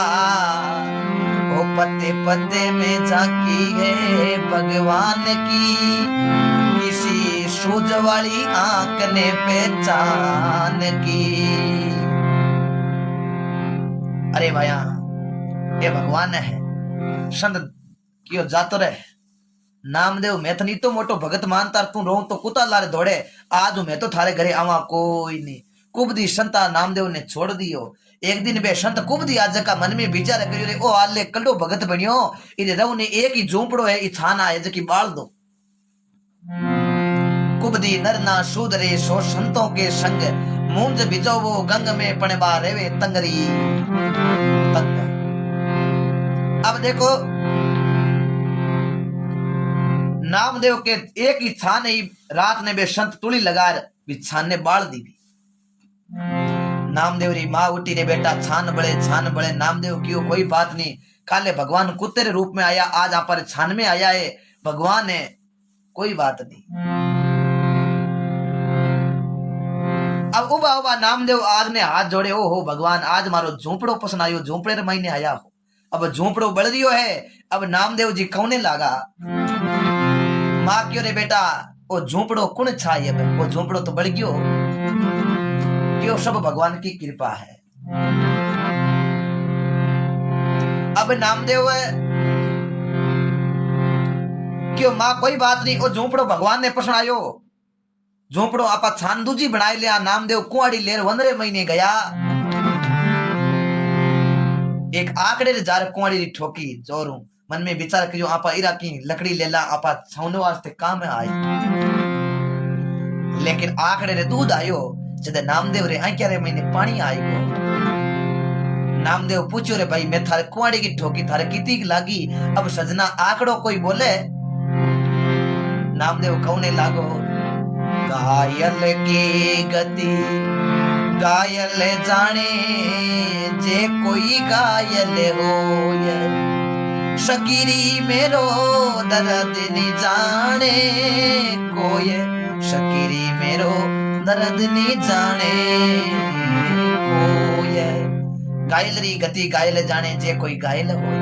वो पत्ते पत्ते में झांकी है भगवान की, किसी सूझ वाली आंख ने पहचान की। अरे भैया ये भगवान है। संत क्यों जातो रहे नामदेव, मैं तो नहीं तो मोटो भगत मानता, तू रो तो कुत्ता लारे दौड़े, आज मैं तो थारे घरे आवा कोई नहीं। कुबदी संता नामदेव ने छोड़ दियो। एक दिन बे संत कुबदी आज का मन में विचार करियो रे, ओ आले कल्लो भगत बनियो, इधर रहू ने एक ही झोंपड़ो है, इछाना है जकी बाल दो। कुबदी नरना सूद रे सो संतों के संग, मूंज बिजो वो गंग में पणबा रेवे तंगरी तंग। अब देखो नामदेव के एक ही छान ही रात ने बे संत तुली लगा भी छान ने बाल दी भी। नामदेव री माँ उठी रे बेटा छान बड़े। नामदेव क्यों कोई बात नहीं, काले भगवान कुत्ते रे रूप में आया, आज आप पर छान में आया है, भगवान है, कोई बात नहीं। अब उबा उबा नामदेव आज ने हाथ जोड़े, ओ हो भगवान आज मारो झोंपड़ो पसंद आयो, झोंपड़े रे महीने आया हो, अब झोंपड़ो बढ़ रियो है। अब नामदेव जी कौने लागा, माँ क्यों रे बेटा वो झोंपड़ो कुण छाई, अब वो झोंपड़ो तो बढ़ गयो, क्यों सब भगवान की कृपा है। अब नामदेव क्यों माँ कोई बात नहीं, वो झोंपड़ो भगवान ने पसंद आयो, झोंपड़ो आपा छान दूजी बनाई लिया। नामदेव कुआड़ी लेर 15 महीने गया, एक आंकड़े रे जार कुआड़ी री ठोकी जोरू, मन में विचार करियो आपा इरा की लकड़ी लेला आपा छावने वास्ते काम में आई, लेकिन आंकड़े रे दूध आयो, जदे नामदेव रे आंक्या रे महीने पानी आयो। नामदेव पूछो रे भाई मैं थारे कुआड़ी की ठोकी थारे कितनी लागी, अब सजना आंकड़ो कोई बोले। नामदेव कौने लागो, घायल की गति घायल जाने, जे कोई घायल होए, शकीरी मेरो दर्द नहीं जाने कोई, शकीरी मेरो दर्द नहीं जाने कोई, घायल री गति घायल जाने जे कोई घायल होए।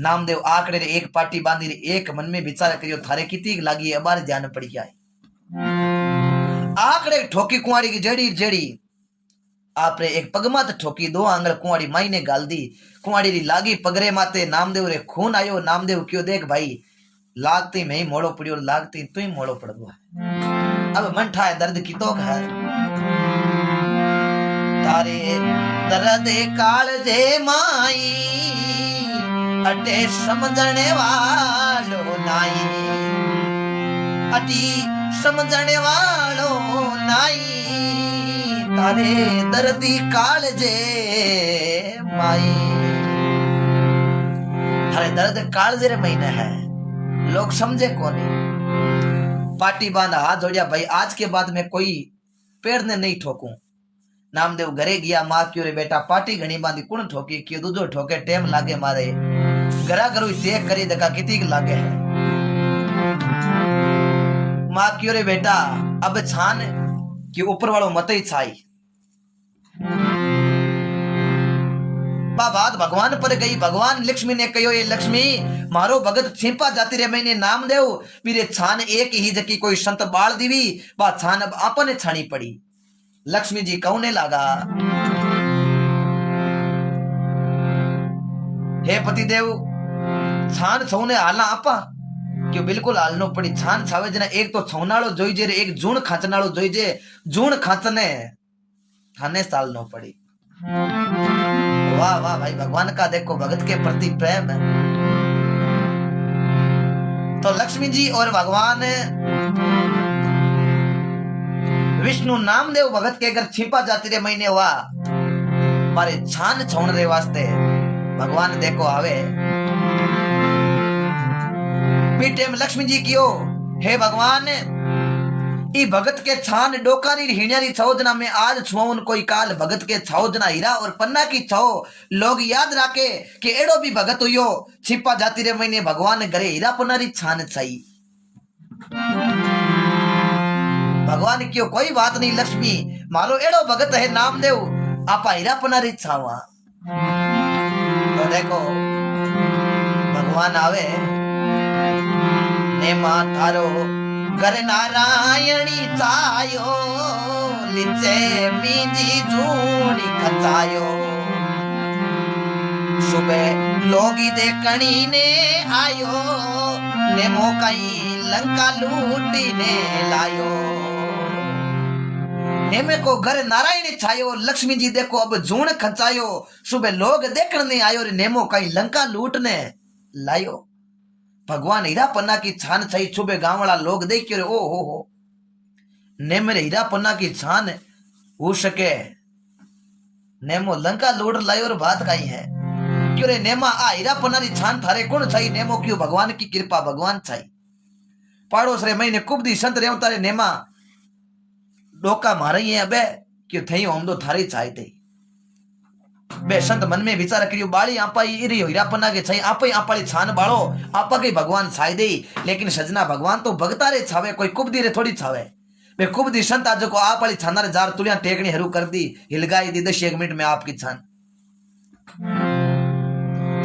नामदेव आकड़े रे एक पाटी बांधी रे एक मन में विचार करियो थारे कितनी लागी अबार ध्यान पड़ी गया आकड़े ठोकी कुंवारी की जड़ी जड़ी आपरे एक पगमात ठोकी दो आंगल कुंवारी माई ने गाल दी कुंवारी री लागी पगरे माते नामदेव रे खून आयो नामदेव क्यों देख भाई लागती मैं ही मोड़ो पड़ियो लागती तू ही मोड़ो पड़ गया अब मन ठाए दर्द की तो है तारे दर्द काल जे माई अटे समझने वालो नाई अटी समझने वालो नाई तारे दर्दी काल जे माई थारे दर्द काल जे रे महीने है लोग समझे कोनी पाटी बांधा हाथ जोड़िया भाई आज के बाद मैं कोई पेड़ ने नहीं ठोकूं नामदेव घरे गया मां क्यों रे बेटा पाटी घणी बांधी कुण ठोकी क्यों दूजो ठोके टेम लागे मारे घरा घरू देख करी देखा कितनी लागे है मां क्यों रे बेटा अब छान कि ऊपर वालों मत ही छाई बात भगवान पर गई भगवान लक्ष्मी ने कहो ये लक्ष्मी मारो भगत छिपा जाती रे मैंने नामदेव मेरे छान एक ही जकी कोई संत बाल दीवी बा छान अब आपने छानी पड़ी लक्ष्मी जी कहने लगा हे पतिदेव छान छौने हालना आपा क्यों बिल्कुल हालनो पड़ी छान छावे जना एक तो छौनाड़ो जोई जे एक जूण खांचनाड़ो जोई जे जूण खांचने थाने सालनो पड़ी वाह वाह भाई भगवान का देखो भगत के प्रति प्रेम है तो लक्ष्मी जी और भगवान विष्णु नामदेव भगत के अगर छिपा जाती रे महीने हुआ मारे छान छोड़ रे वास्ते भगवान देखो आवे पीटे में लक्ष्मी जी कियो हे भगवान ई भगत के छान डोकारी हिण्यारी छौजना में आज छुआउन कोई काल भगत के छौजना हीरा और पन्ना की छौ लोग याद रखे कि एड़ो भी भगत हुयो छिपा जाती रे महीने भगवान घरे हीरा पन्नारी छान छाई भगवान क्यों कोई बात नहीं लक्ष्मी मारो एड़ो भगत है नामदेव आपा हीरा पन्नारी छावा तो देखो भगवान आवे ने मा थारो कर नारायणी चायो लिचे मीजी झूड़ी खचायो सुबह लोगी देखनी ने आयो ने मोकई लंका लूटी ने लायो नेमे को घर नारायणी छायो लक्ष्मी जी देखो अब जूण खचायो सुबह लोग देखने आयो रे नेमो कई लंका लूटने लायो भगवान हीरा पन्ना की छान छई छुबे गांव वाला लोग देखियो रे ओ हो ने मेरे हीरा पन्ना की छान हो सके नेमो लंका लूट लायो और बात काई है क्यों रे नेमा आ हीरा पन्ना की छान थारे कौन छई नेमो क्यों भगवान की कृपा भगवान छई पाड़ोस रे महीने कुबदी संत रे तारे नेमा डोका मारे है अबे क्यों थई ओम दो थारी छाई थई बे संत मन में विचार करियो बाली आपा इरी हीरा पन्ना के छई आपा आपाली छान बाळो आपा के भगवान छाई दे लेकिन सजना भगवान तो भगता रे छावे कोई कुबदी रे थोड़ी छावे बे कुबदी संत आज को आपाली छाना रे जार तुलिया टेकनी हरू कर दी हिलगाई दी 10 मिनट में आपकी छान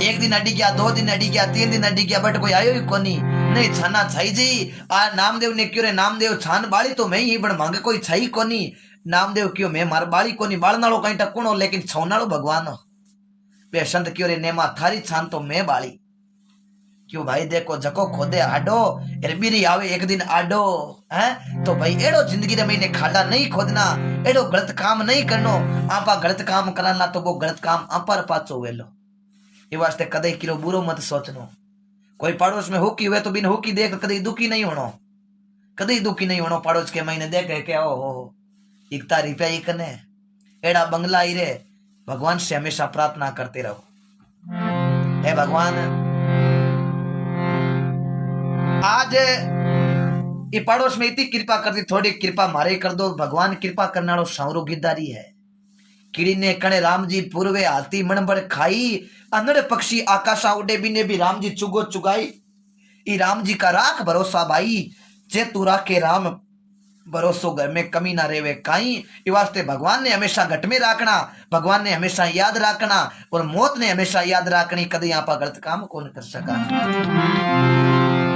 एक दिन अडी गया 2 दिन अडी गया 3 दिन अडी गया बट कोई आयो ही कोनी नहीं छाना छाई जी आ नामदेव ने क्यों रे नामदेव छान बाली तो मैं ही बड़ मांगे कोई छाई कोनी नामदेव क्यों मैं मार बाली कोनी बालनालो कहीं टकुनो लेकिन छौनालो भगवान बे संत क्यों रे नेमा थारी छान तो मैं बाली क्यों भाई देखो जको खोदे आडो एरबीरी आवे एक दिन आडो है तो भाई एड़ो जिंदगी रे मैंने खाड़ा नहीं खोदना एड़ो गलत काम नहीं करनो आपा गलत काम कराना तो वो गलत काम आपर पाचो वेलो ये वास्ते कदे किलो बुरो मत सोचनो कोई पड़ोस में हुकी हुए तो बिन हुकी देख कदे दुखी नहीं होनो कदे दुखी नहीं होनो पड़ोस के महीने देख के ओ हो इकता रुपया ही कने एड़ा बंगला ही रे भगवान से हमेशा प्रार्थना करते रहो हे भगवान आज ये पड़ोस में इतनी कृपा कर दी थोड़ी कृपा मारे कर दो भगवान कृपा करना रो सावरो गिरदारी है कीड़ी ने कणे राम जी पूर्वे हाथी मनबड़ खाई अनड़ पक्षी आकाशा उड़े बिने भी राम जी चुगो चुगाई ई राम जी का राख भरोसा भाई जे तू राखे राम भरोसो घर में कमी ना रेवे काई। ये वास्ते भगवान ने हमेशा घट में राखना, भगवान ने हमेशा याद रखना और मौत ने हमेशा याद रखनी, कभी आप गलत काम कौन कर सका।